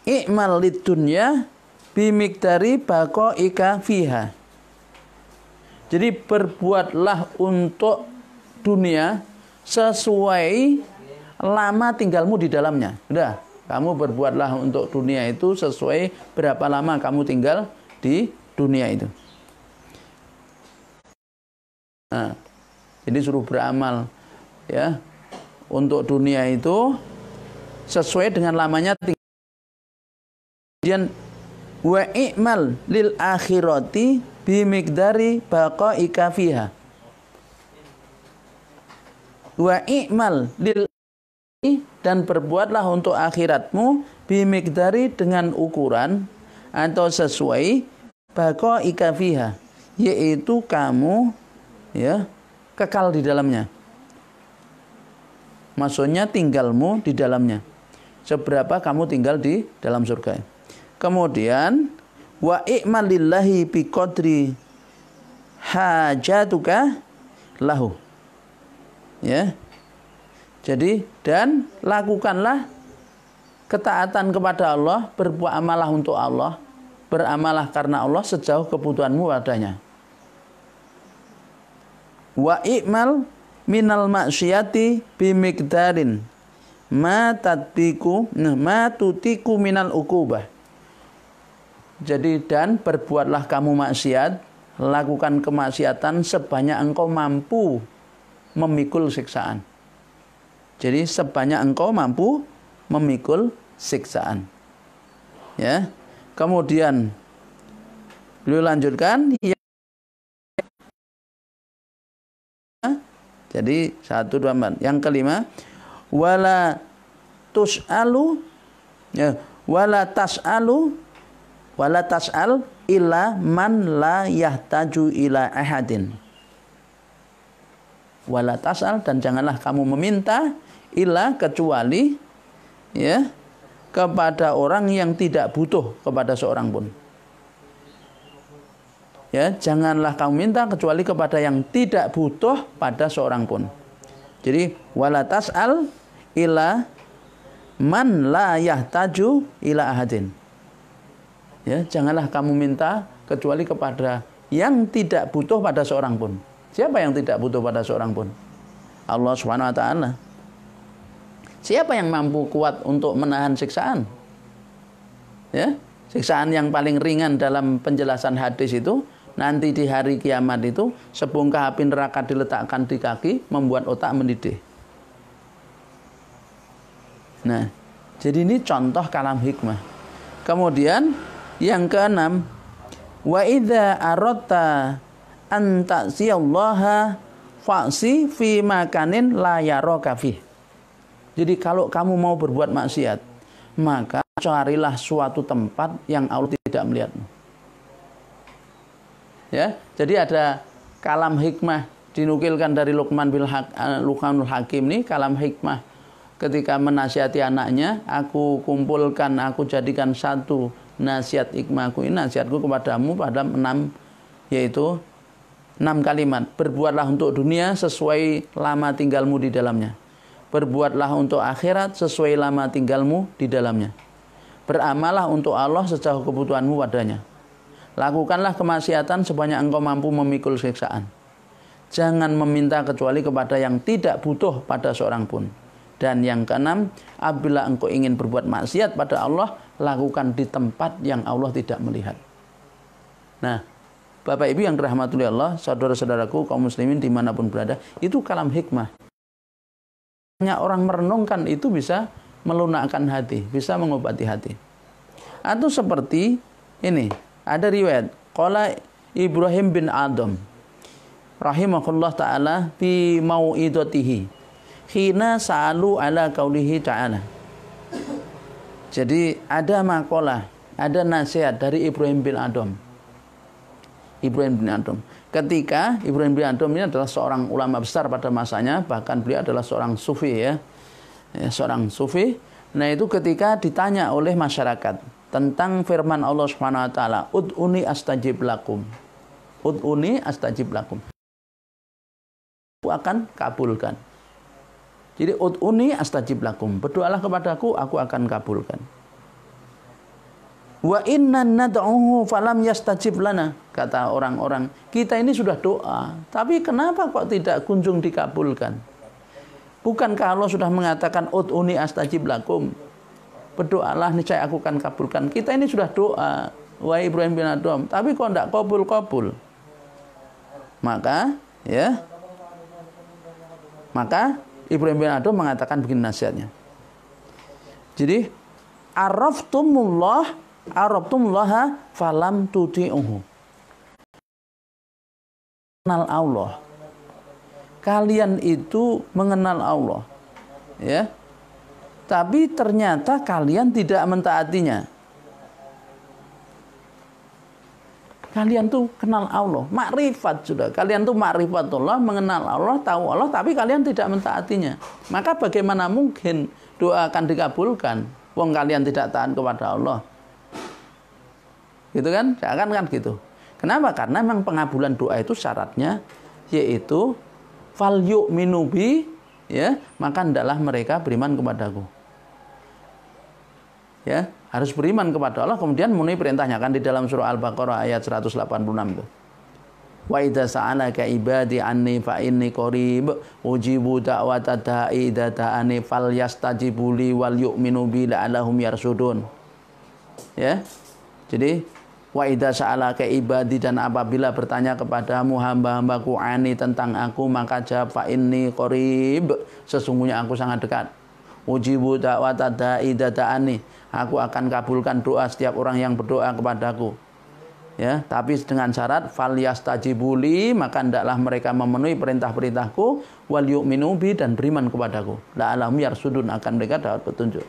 i'mal lidunya bimigdari baqaika fiha. Jadi berbuatlah untuk dunia sesuai lama tinggalmu di dalamnya. Udah, kamu berbuatlah untuk dunia itu sesuai berapa lama kamu tinggal di dunia itu. Nah, jadi suruh beramal, ya, untuk dunia itu sesuai dengan lamanya. Kemudian wa i'mal lil akhirati bi miqdari baqaika fiha. Wa i'mal lil, dan berbuatlah untuk akhiratmu bi miqdari, dengan ukuran atau sesuai baqaika fiha, yaitu kamu, ya, kekal di dalamnya. Maksudnya tinggalmu di dalamnya. Seberapa kamu tinggal di dalam surga. Kemudian wa i'mal lillahi bi qadri hajatuka lahu. Ya. Jadi, dan lakukanlah ketaatan kepada Allah, berbuat amalah untuk Allah, beramalah karena Allah sejauh kebutuhanmu padanya. Wa i'mal minal maksiati bimikdarin ma tutiku minal ukubah. Jadi dan berbuatlah kamu maksiat, lakukan kemaksiatan sebanyak engkau mampu memikul siksaan. Jadi sebanyak engkau mampu memikul siksaan. Ya. Kemudian beliau lanjutkan ya. Jadi 1 2 4. Yang kelima, wala tus'alu ya, wala tas'al illa man la yahtaju ila ahadin. Wala tas'al, dan janganlah kamu meminta illa kecuali ya kepada orang yang tidak butuh kepada seorang pun. Ya, janganlah kamu minta kecuali kepada yang tidak butuh pada seorang pun. Jadi wala tas'al illa man la yahtaju ila ahadin. Ya, janganlah kamu minta kecuali kepada yang tidak butuh pada seorang pun. Siapa yang tidak butuh pada seorang pun? Allah Subhanahu wa taala. Siapa yang mampu kuat untuk menahan siksaan? Ya, siksaan yang paling ringan dalam penjelasan hadis itu nanti di hari kiamat itu sebongkah api neraka diletakkan di kaki, membuat otak mendidih. Nah, jadi ini contoh kalam hikmah. Kemudian yang keenam, wa idza aradta an ta'siyallaha fa'si fi makanin la yaraka fi. Jadi kalau kamu mau berbuat maksiat, maka carilah suatu tempat yang Allah tidak melihatmu. Ya, jadi ada kalam hikmah dinukilkan dari Luqmanul Hakim ini, kalam hikmah ketika menasihati anaknya, aku kumpulkan, aku jadikan satu nasihat hikmahku ini, nasihatku kepadamu pada 6, yaitu 6 kalimat. Berbuatlah untuk dunia sesuai lama tinggalmu di dalamnya. Berbuatlah untuk akhirat sesuai lama tinggalmu di dalamnya. Beramalah untuk Allah sejauh kebutuhanmu padanya. Lakukanlah kemaksiatan sebanyak engkau mampu memikul siksaan. Jangan meminta kecuali kepada yang tidak butuh pada seorang pun. Dan yang keenam, apabila engkau ingin berbuat maksiat pada Allah, lakukan di tempat yang Allah tidak melihat. Nah, Bapak Ibu yang dirahmati Allah, saudara-saudaraku kaum muslimin dimanapun berada, itu kalam hikmah. Hanya orang merenungkan itu bisa melunakkan hati, bisa mengobati hati. Atau seperti ini, ada riwayat qala Ibrahim bin Adam rahimahullah ta'ala fi mau'idatihi khina sa'alu ala qaulihi ta'ala. Jadi ada makalah, ada nasihat dari Ibrahim bin Adam. Ibrahim bin Adam. Ketika Ibrahim bin Adam ini adalah seorang ulama besar pada masanya, bahkan beliau adalah seorang sufi ya seorang sufi. Nah itu ketika ditanya oleh masyarakat tentang firman Allah Subhanahu wa taala, ud'uni astajib lakum. Ud'uni astajib lakum. Aku akan kabulkan. Jadi ud'uni astajib lakum. Berdoalah kepadaku, aku akan kabulkan. Wa inna nad'uhu falam yastajib lana. Kata orang-orang, kita ini sudah doa, tapi kenapa kok tidak kunjung dikabulkan? Bukankah Allah sudah mengatakan ud'uni astajib lakum? Berdoalah niscaya aku akan kabulkan. Kita ini sudah doa, wahai Ibrahim bin Adam, tapi kok tidak kabul-kabul? Maka Ibrahim bin Adam mengatakan begini nasihatnya. Jadi araftumullah falam tuti'uhu. Kenal Allah. Kalian itu mengenal Allah. Ya. Tapi ternyata kalian tidak mentaatinya. Kalian tuh kenal Allah, makrifat sudah. Kalian tuh makrifatullah, mengenal Allah, tahu Allah, tapi kalian tidak mentaatinya. Maka bagaimana mungkin doa akan dikabulkan? Wong kalian tidak taat kepada Allah. Gitu kan? Jangan kan gitu. Kenapa? Karena memang pengabulan doa itu syaratnya yaitu fal yu'minu bi, ya, maka hendaklah mereka beriman kepadaku. Ya, harus beriman kepada Allah kemudian memenuhi perintahnya, kan di dalam surah Al-Baqarah ayat 186 itu. Wa idza sa'alaka ibadi anni fa inni qarib ujibu da'wata da'i idza da'ani falyastajibu li wal yu'minu bi la'allahum yarsudun. Ya. Jadi wa idza sa'alaka ibadi, dan apabila bertanya kepadamu hamba-hambaku ani tentang aku, maka jawab fa inni qarib, sesungguhnya aku sangat dekat. Ujibu da'wata da'i idza da'ani, aku akan kabulkan doa setiap orang yang berdoa kepadaku. Ya, tapi dengan syarat falyastajibuli, maka hendaklah mereka memenuhi perintah-perintahku, wal yu'minu bi, dan beriman kepadaku, la'allahum yarsudun, akan mereka dapat petunjuk.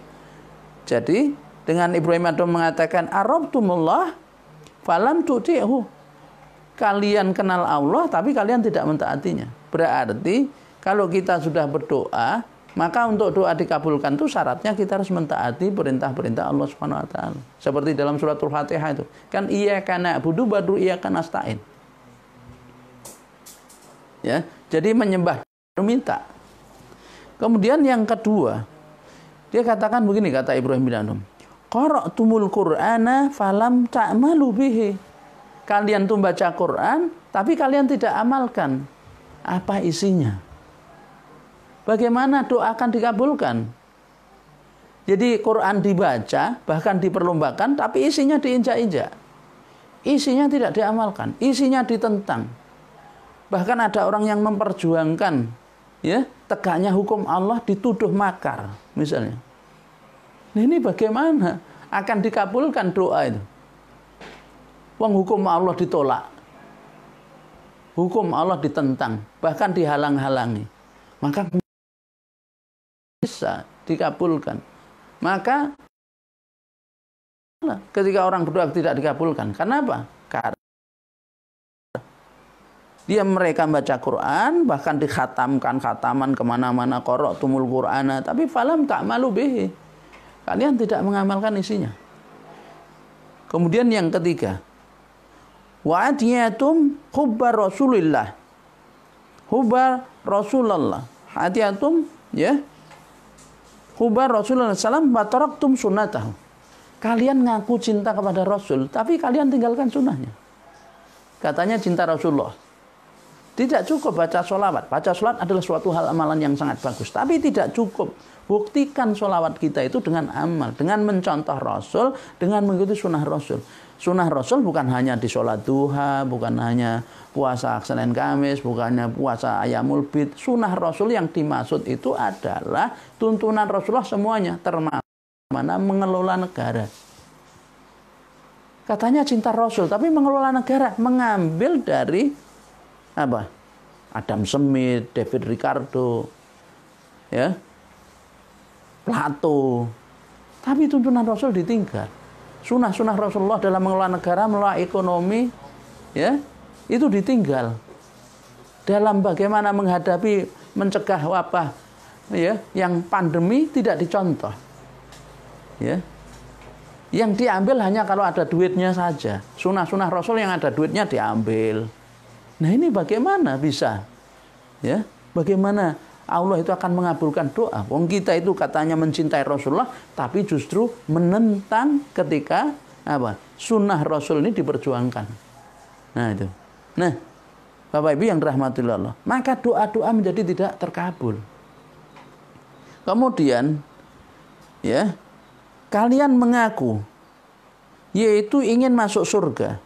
Jadi dengan Ibrahim Adham mengatakan arabtumullah falam tu'ti'hu, kalian kenal Allah tapi kalian tidak mentaatinya. Berarti kalau kita sudah berdoa, maka untuk doa dikabulkan itu syaratnya kita harus mentaati perintah-perintah Allah Subhanahu wa taala. Seperti dalam suratul Fatihah itu, kan iyyaka na'budu wa iyyaka nasta'in. Ya, jadi menyembah, meminta. Kemudian yang kedua, dia katakan begini, kata Ibrahim bin Adham, qara'tumul Qur'ana falam ta'malu bihi. Kalian tuh baca Quran tapi kalian tidak amalkan. Apa isinya? Bagaimana doa akan dikabulkan? Jadi Quran dibaca, bahkan diperlombakan, tapi isinya diinjak-injak. Isinya tidak diamalkan, isinya ditentang. Bahkan ada orang yang memperjuangkan, ya, tegaknya hukum Allah dituduh makar, misalnya. Nah, ini bagaimana akan dikabulkan doa itu? Wong hukum Allah ditolak, hukum Allah ditentang, bahkan dihalang-halangi. Maka bisa dikabulkan. Maka ketika orang berdoa tidak dikabulkan, kenapa? Karena mereka membaca Quran, bahkan dikhatamkan khataman kemana-mana, qara'tumul Qur'ana, tapi falam ta'malu bihi, kalian tidak mengamalkan isinya. Kemudian yang ketiga, wa'adiyatum hubbar Rasulillah, hubbar Rasulullah, hadiyatum, ya, hubbar Rasulullah SAW wa taraktum sunnatahu. Kalian ngaku cinta kepada Rasul, tapi kalian tinggalkan sunnahnya. Katanya cinta Rasulullah. Tidak cukup baca sholawat. Baca sholawat adalah suatu hal amalan yang sangat bagus, tapi tidak cukup. Buktikan sholawat kita itu dengan amal, dengan mencontoh Rasul, dengan mengikuti sunnah Rasul. Sunnah Rasul bukan hanya di sholat duha, bukan hanya puasa Senin Kamis, bukannya puasa Ayyamul Bid. Sunnah Rasul yang dimaksud itu adalah tuntunan Rasulullah semuanya, termasuk mana mengelola negara. Katanya cinta Rasul, tapi mengelola negara mengambil dari apa? Adam Smith, David Ricardo, ya, Plato. Tapi tuntunan Rasul ditinggal. Sunnah-sunnah Rasulullah dalam mengelola negara, mengelola ekonomi, ya, itu ditinggal. Dalam bagaimana menghadapi, mencegah wabah, ya, yang pandemi tidak dicontoh. Ya. Yang diambil hanya kalau ada duitnya saja. Sunnah-sunnah Rasul yang ada duitnya diambil. Nah, ini bagaimana bisa? Ya, bagaimana Allah itu akan mengabulkan doa? Wong kita itu katanya mencintai Rasulullah, tapi justru menentang ketika apa? Sunnah Rasul ini diperjuangkan. Nah, itu. Nah, Bapak Ibu yang dirahmati Allah, maka doa-doa menjadi tidak terkabul. Kemudian, ya, kalian mengaku yaitu ingin masuk surga.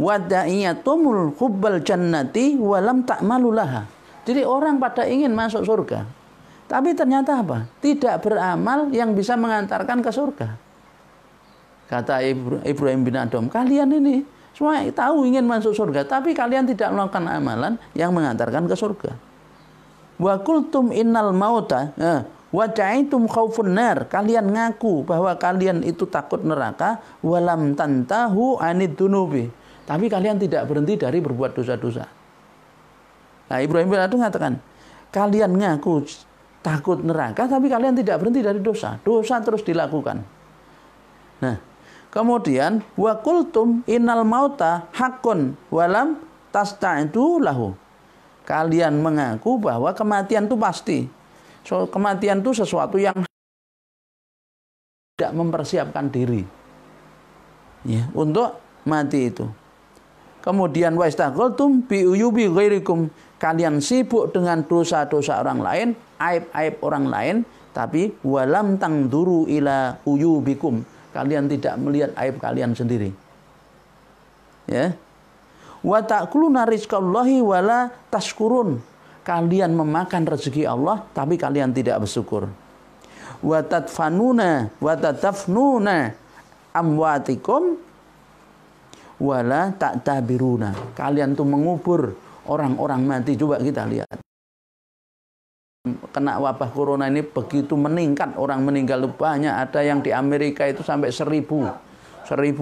Wada'iyatumul hubbal jannati walam ta'malu laha. Jadi orang pada ingin masuk surga, tapi ternyata apa? Tidak beramal yang bisa mengantarkan ke surga. Kata Ibrahim bin Adham, kalian ini semua tahu ingin masuk surga, tapi kalian tidak melakukan amalan yang mengantarkan ke surga. Wa qultum innal mauta wa ja'aitum khaufun nar. Kalian ngaku bahwa kalian itu takut neraka, walam tantahu anid dunubi. Tapi kalian tidak berhenti dari berbuat dosa-dosa. Nah, Ibrahim bin Adham mengatakan, kalian ngaku takut neraka, tapi kalian tidak berhenti dari dosa. Dosa terus dilakukan. Nah, kemudian wa qultum innal mauta haqqun walam tasta'du lahu. Kalian mengaku bahwa kematian itu pasti. So, kematian itu sesuatu yang tidak mempersiapkan diri ya untuk mati itu. Kemudian wa istaqaltum bi uyubi ghairikum, kalian sibuk dengan dosa-dosa orang lain, aib-aib orang lain, tapi walam tangduru ila uyubikum, kalian tidak melihat aib kalian sendiri. Ya. Wa ta'kuluna rizqallahi wala tashkurun, kalian memakan rezeki Allah tapi kalian tidak bersyukur. Wa tadfanuna wa tatafnuna amwatikum wala ta'tabiruna, kalian tuh mengubur orang-orang mati. Coba kita lihat, kena wabah corona ini begitu meningkat, orang meninggal banyak. Ada yang di Amerika itu sampai 1000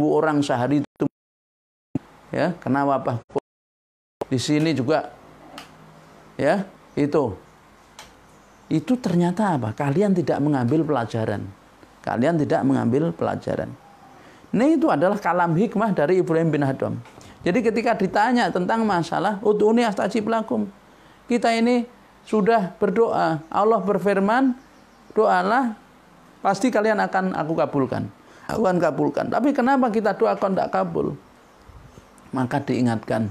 orang sehari itu ya kena wabah. Di sini juga ya itu ternyata apa? Kalian tidak mengambil pelajaran. Kalian tidak mengambil pelajaran. Ini itu adalah kalam hikmah dari Ibrahim bin Adham. Jadi ketika ditanya tentang masalah ud'uni astajib lakum, kita ini sudah berdoa, Allah berfirman, doalah pasti kalian akan aku kabulkan. Aku akan kabulkan. Tapi kenapa kita doa kok tidak kabul? Maka diingatkan,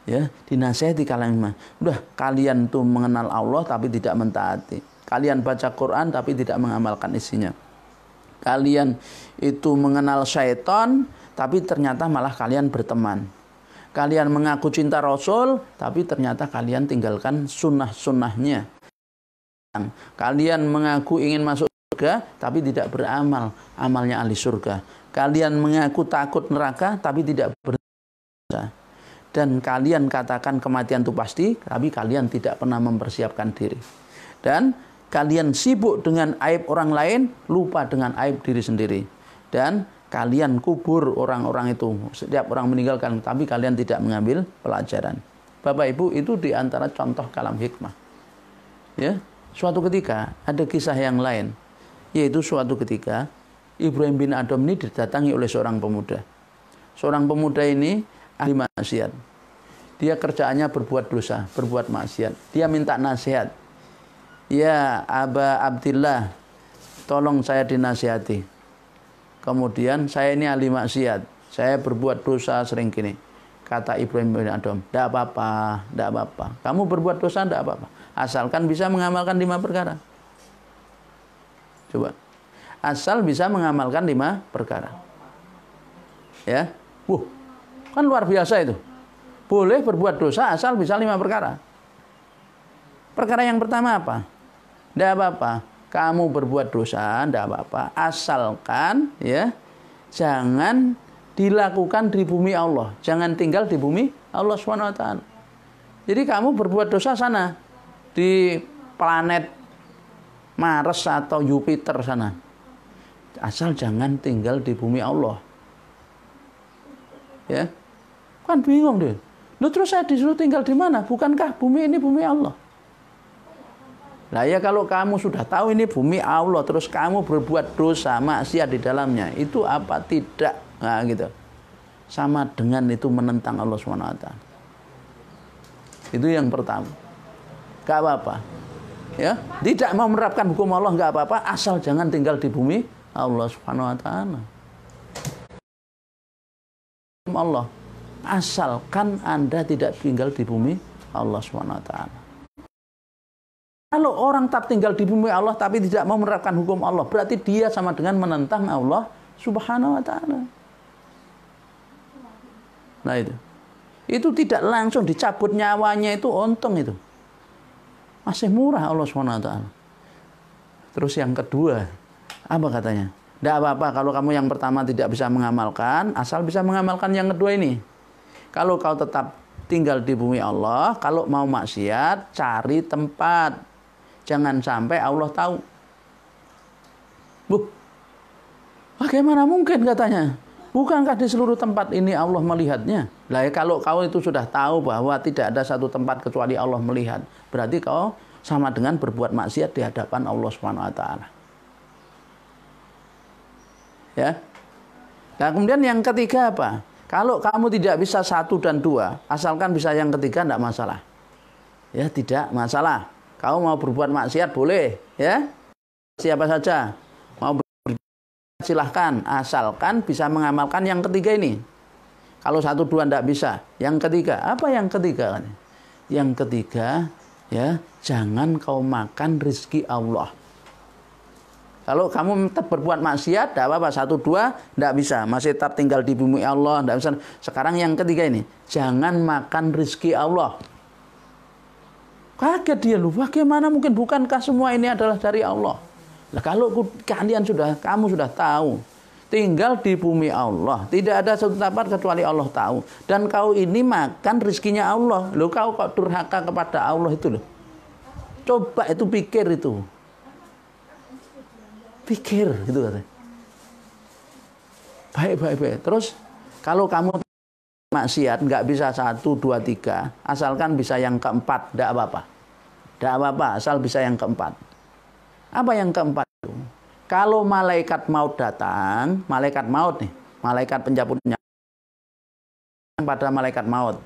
ya, dinasihati kalam hikmah. Udah, kalian tuh mengenal Allah tapi tidak mentaati. Kalian baca Quran tapi tidak mengamalkan isinya. Kalian itu mengenal syaitan tapi ternyata malah kalian berteman. Kalian mengaku cinta Rasul tapi ternyata kalian tinggalkan sunnah-sunnahnya. Kalian mengaku ingin masuk surga tapi tidak beramal, amalnya ahli surga. Kalian mengaku takut neraka tapi tidak berdosa. Dan kalian katakan kematian itu pasti tapi kalian tidak pernah mempersiapkan diri. Dan kalian sibuk dengan aib orang lain, lupa dengan aib diri sendiri. Dan kalian kubur orang-orang itu. Setiap orang meninggalkan, tapi kalian tidak mengambil pelajaran. Bapak Ibu, itu diantara contoh kalam hikmah. Ya, suatu ketika ada kisah yang lain, yaitu suatu ketika Ibrahim bin Adham ini didatangi oleh seorang pemuda. Seorang pemuda ini ahli maksiat. Dia kerjaannya berbuat dosa, berbuat maksiat. Dia minta nasihat. Ya Aba Abdillah, tolong saya dinasihati. Kemudian saya ini ahli maksiat, saya berbuat dosa sering gini. Kata Ibrahim bin Adham, tidak apa-apa, tidak apa-apa. Kamu berbuat dosa tidak apa-apa, asalkan bisa mengamalkan 5 perkara. Coba, asal bisa mengamalkan 5 perkara. Ya, kan luar biasa itu. Boleh berbuat dosa asal bisa 5 perkara. Perkara yang pertama apa? Tidak apa-apa, kamu berbuat dosa, tidak apa-apa, asalkan ya jangan dilakukan di bumi Allah, jangan tinggal di bumi Allah SWT. Jadi kamu berbuat dosa sana di planet Mars atau Jupiter sana, asal jangan tinggal di bumi Allah. Ya, kan bingung deh. Loh, terus saya disuruh tinggal di mana? Bukankah bumi ini bumi Allah? Nah ya, kalau kamu sudah tahu ini bumi Allah, terus kamu berbuat dosa, maksiat di dalamnya, itu apa tidak? Nah gitu. Sama dengan itu menentang Allah SWT. Itu yang pertama. Gak apa-apa. Ya, tidak mau menerapkan hukum Allah gak apa-apa, asal jangan tinggal di bumi Allah SWT. Allah, asalkan Anda tidak tinggal di bumi Allah SWT. Kalau orang tetap tinggal di bumi Allah tapi tidak mau menerapkan hukum Allah, berarti dia sama dengan menentang Allah Subhanahu wa Ta'ala. Nah itu tidak langsung dicabut nyawanya, itu untung itu. Masih murah Allah Subhanahu wa Ta'ala. Terus yang kedua, apa katanya? Tidak apa-apa kalau kamu yang pertama tidak bisa mengamalkan, asal bisa mengamalkan yang kedua ini. Kalau kau tetap tinggal di bumi Allah, kalau mau maksiat, cari tempat. Jangan sampai Allah tahu. Bagaimana mungkin katanya? Bukankah di seluruh tempat ini Allah melihatnya? Lah ya, kalau kau itu sudah tahu bahwa tidak ada satu tempat kecuali Allah melihat, berarti kau sama dengan berbuat maksiat di hadapan Allah Subhanahu wa Ta'ala. Ya. Nah, kemudian yang ketiga apa? Kalau kamu tidak bisa 1 dan 2, asalkan bisa yang ketiga tidak masalah. Ya, tidak masalah. Kau mau berbuat maksiat boleh, ya. Siapa saja. Mau berbuat silahkan, asalkan bisa mengamalkan yang ketiga ini. Kalau 1, 2 tidak bisa, yang ketiga, apa yang ketiga? Yang ketiga, ya, jangan kau makan rizki Allah. Kalau kamu tetap berbuat maksiat, tidak apa-apa. 1, 2 tidak bisa, masih tetap tinggal di bumi Allah, tidak bisa. Sekarang yang ketiga ini, jangan makan rizki Allah. Kaget dia, lu, bagaimana mungkin, bukankah semua ini adalah dari Allah? Nah, kalau kamu sudah tahu, tinggal di bumi Allah, tidak ada satu tempat kecuali Allah tahu, dan kau ini makan rizkinya Allah, lo kau kok durhaka kepada Allah itu loh. Coba itu pikir gitu katanya. Baik. Terus kalau kamu maksiat nggak bisa 1, 2, 3, asalkan bisa yang keempat, tidak apa-apa, asal bisa yang keempat. Apa yang keempat itu? Kalau malaikat maut datang, malaikat pencabut nyawa, pada malaikat maut,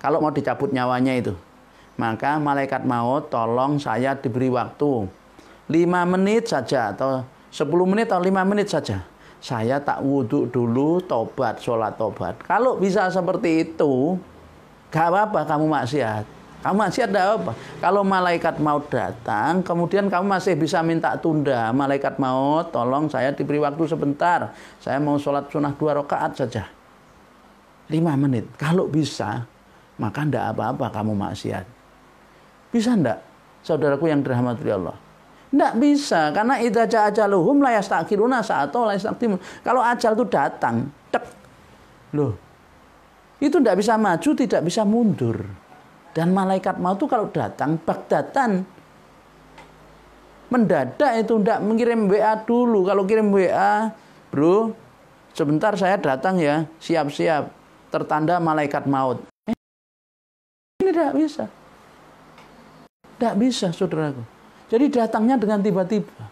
kalau mau dicabut nyawanya itu, maka malaikat maut, tolong saya diberi waktu 5 menit saja, atau 10 menit atau 5 menit saja. Saya tak wudhu dulu, sholat tobat. Kalau bisa seperti itu, gak apa-apa kamu maksiat. Kamu maksiat gak apa-apa. Kalau malaikat maut datang, kemudian kamu masih bisa minta tunda. Malaikat maut, tolong saya diberi waktu sebentar. Saya mau sholat sunnah 2 rakaat saja. 5 menit. Kalau bisa, maka gak apa-apa kamu maksiat. Bisa enggak, saudaraku yang dirahmati Allah? Enggak bisa, karena idza jaa ajaluhum la yasta'khiruna sa'atan la yastaqdimun. Kalau ajal itu datang, tek. Loh. Itu enggak bisa maju, tidak bisa mundur. Dan malaikat maut itu kalau datang bagdatan, mendadak, itu enggak mengirim WA dulu. Kalau kirim WA, bro, sebentar saya datang ya, siap-siap, tertanda malaikat maut. Ini enggak bisa. Tidak bisa, saudaraku. Jadi datangnya dengan tiba-tiba.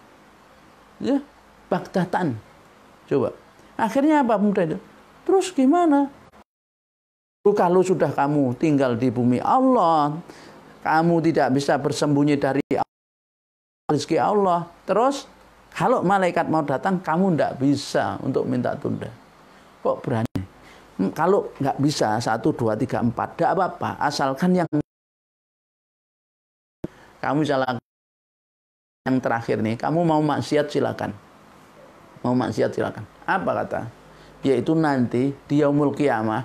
Ya, bagdatan. Coba. Akhirnya apa muda itu? Terus gimana? Kalau sudah kamu tinggal di bumi Allah, kamu tidak bisa bersembunyi dari rezeki Allah. Terus, kalau malaikat mau datang, kamu tidak bisa untuk minta tunda. Kok berani? Kalau nggak bisa, 1, 2, 3, 4, tidak apa-apa. Asalkan yang kamu jalan yang terakhir nih, kamu mau maksiat silakan. Apa kata? Yaitu nanti di yaumul qiyamah,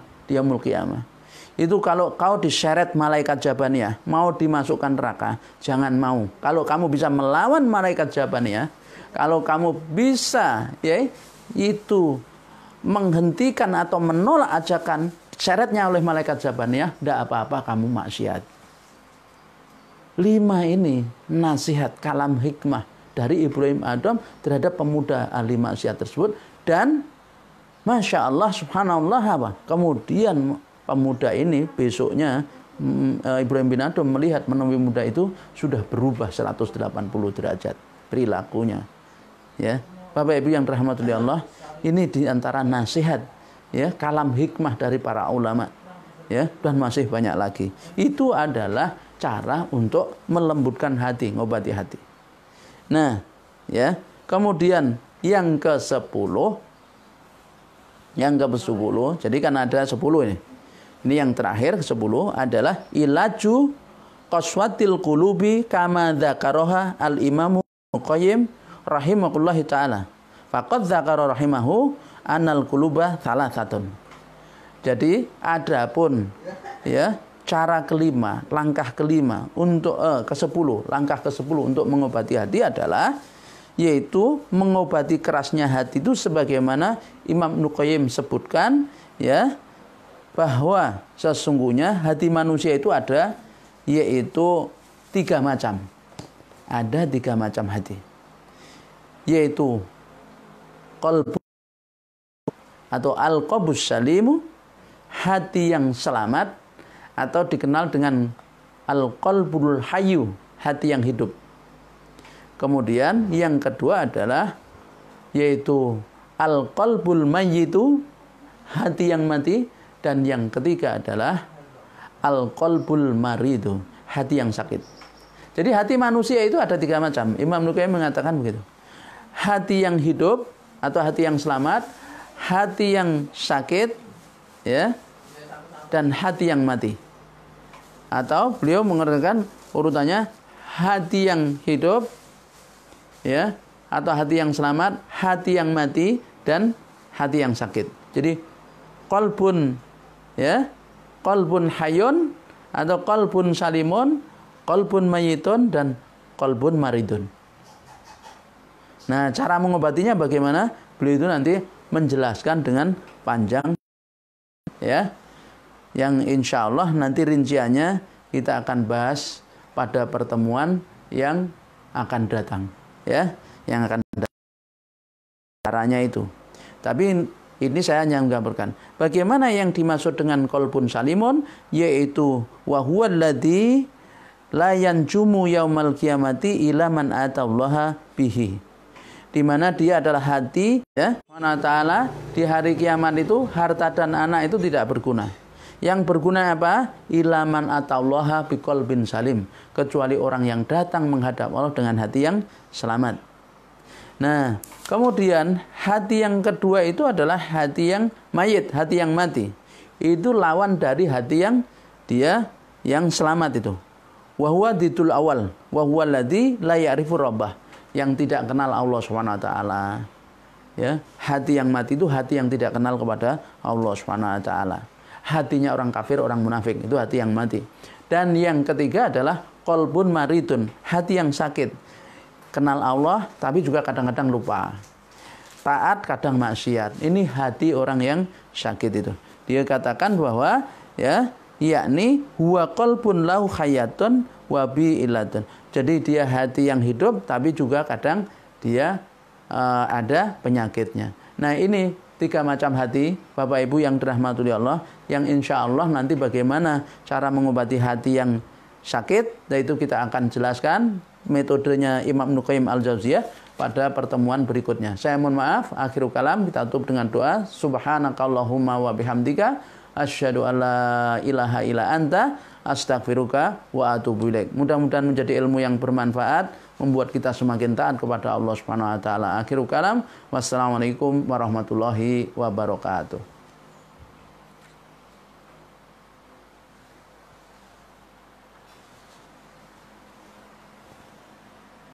itu kalau kau diseret malaikat Jabaniyah, mau dimasukkan neraka, jangan mau. Kalau kamu bisa melawan malaikat Jabaniyah, kalau kamu bisa ya itu menghentikan atau menolak ajakan seretnya oleh malaikat Jabaniyah, tidak apa-apa kamu maksiat. 5 ini nasihat kalam hikmah dari Ibrahim Adham terhadap pemuda ahli maksiat tersebut. Dan Masya Allah, subhanallah, apa? Kemudian pemuda ini besoknya Ibrahim bin Adham melihat menemui pemuda itu sudah berubah 180 derajat perilakunya. Ya, Bapak Ibu yang dirahmati Allah, ini diantara nasihat ya kalam hikmah dari para ulama. Ya, dan masih banyak lagi. Itu adalah cara untuk melembutkan hati, ngobati hati. Nah, ya, kemudian yang ke-10, jadi kan ada 10 ini. Ini yang terakhir ke-10 adalah ilaju qaswatil qulubi kama dzakaraha al-Imam Qayyim rahimahullah taala. Faqad dzakara rahimahu annal quluba thalathatun. Jadi adapun ya cara kelima, langkah kelima untuk langkah ke-10 untuk mengobati hati adalah yaitu mengobati kerasnya hati itu sebagaimana Imam Ibnu Qayyim sebutkan ya, bahwa sesungguhnya hati manusia itu ada yaitu 3 macam. Ada 3 macam hati. Yaitu qalbu atau al-qabus salimu, hati yang selamat, atau dikenal dengan al-qalbul hayyu, hati yang hidup. Kemudian yang kedua adalah yaitu al-qalbul mayyitu, hati yang mati. Dan yang ketiga adalah al-qalbul maridu, hati yang sakit. Jadi hati manusia itu ada 3 macam. Imam Nuqayyim mengatakan begitu. Hati yang hidup atau hati yang selamat, hati yang sakit, ya, dan hati yang mati. Atau beliau mengerjakan urutannya hati yang hidup, ya, atau hati yang selamat, hati yang mati, dan hati yang sakit. Jadi qalbun, ya, qalbun hayun atau qalbun salimun, qalbun mayitun, dan qalbun maridun. Nah, cara mengobatinya bagaimana? Beliau itu nanti menjelaskan dengan panjang, ya, yang insya Allah nanti rinciannya kita akan bahas pada pertemuan yang akan datang, ya, yang akan datang caranya itu. Tapi ini saya hanya menggambarkan bagaimana yang dimaksud dengan qalbun salimun, yaitu wa huwal ladzi la yanjumu yaumal qiyamati ila man atallaha bihi, di mana dia adalah hati, ya, Allah Ta'ala di hari kiamat itu harta dan anak itu tidak berguna. Yang berguna apa? Ila man atallaha biqalbin salim, kecuali orang yang datang menghadap Allah dengan hati yang selamat. Nah, kemudian hati yang kedua itu adalah hati yang mayit, hati yang mati. Itu lawan dari hati yang dia yang selamat itu. Wa huwa didul awal, wa huwa alladzi la ya'rifu rabbah, yang tidak kenal Allah Subhanahu wa taala. Ya, hati yang mati itu hati yang tidak kenal kepada Allah Subhanahu wa taala. Hatinya orang kafir, orang munafik, itu hati yang mati. Dan yang ketiga adalah qalbun maridun, hati yang sakit. Kenal Allah tapi juga kadang-kadang lupa. Taat kadang maksiat. Ini hati orang yang sakit itu. Dia katakan bahwa, ya, yakni huwa qalbun lahu hayatun wa bi ilatun. Jadi dia hati yang hidup tapi juga kadang dia ada penyakitnya. Nah, ini 3 macam hati Bapak Ibu yang dirahmati Allah, yang insya Allah nanti bagaimana cara mengobati hati yang sakit, yaitu kita akan jelaskan metodenya Imam Ibnu Qayyim Al-Jauziyah pada pertemuan berikutnya. Saya mohon maaf, akhirul kalam, kita tutup dengan doa. Subhanakallahumma wa bihamdika asyhadu alla ilaha illa anta astaghfiruka wa atubu ilaik. Mudah-mudahan menjadi ilmu yang bermanfaat, membuat kita semakin taat kepada Allah Subhanahu wa taala. Akhirul kalam, wassalamualaikum warahmatullahi wabarakatuh.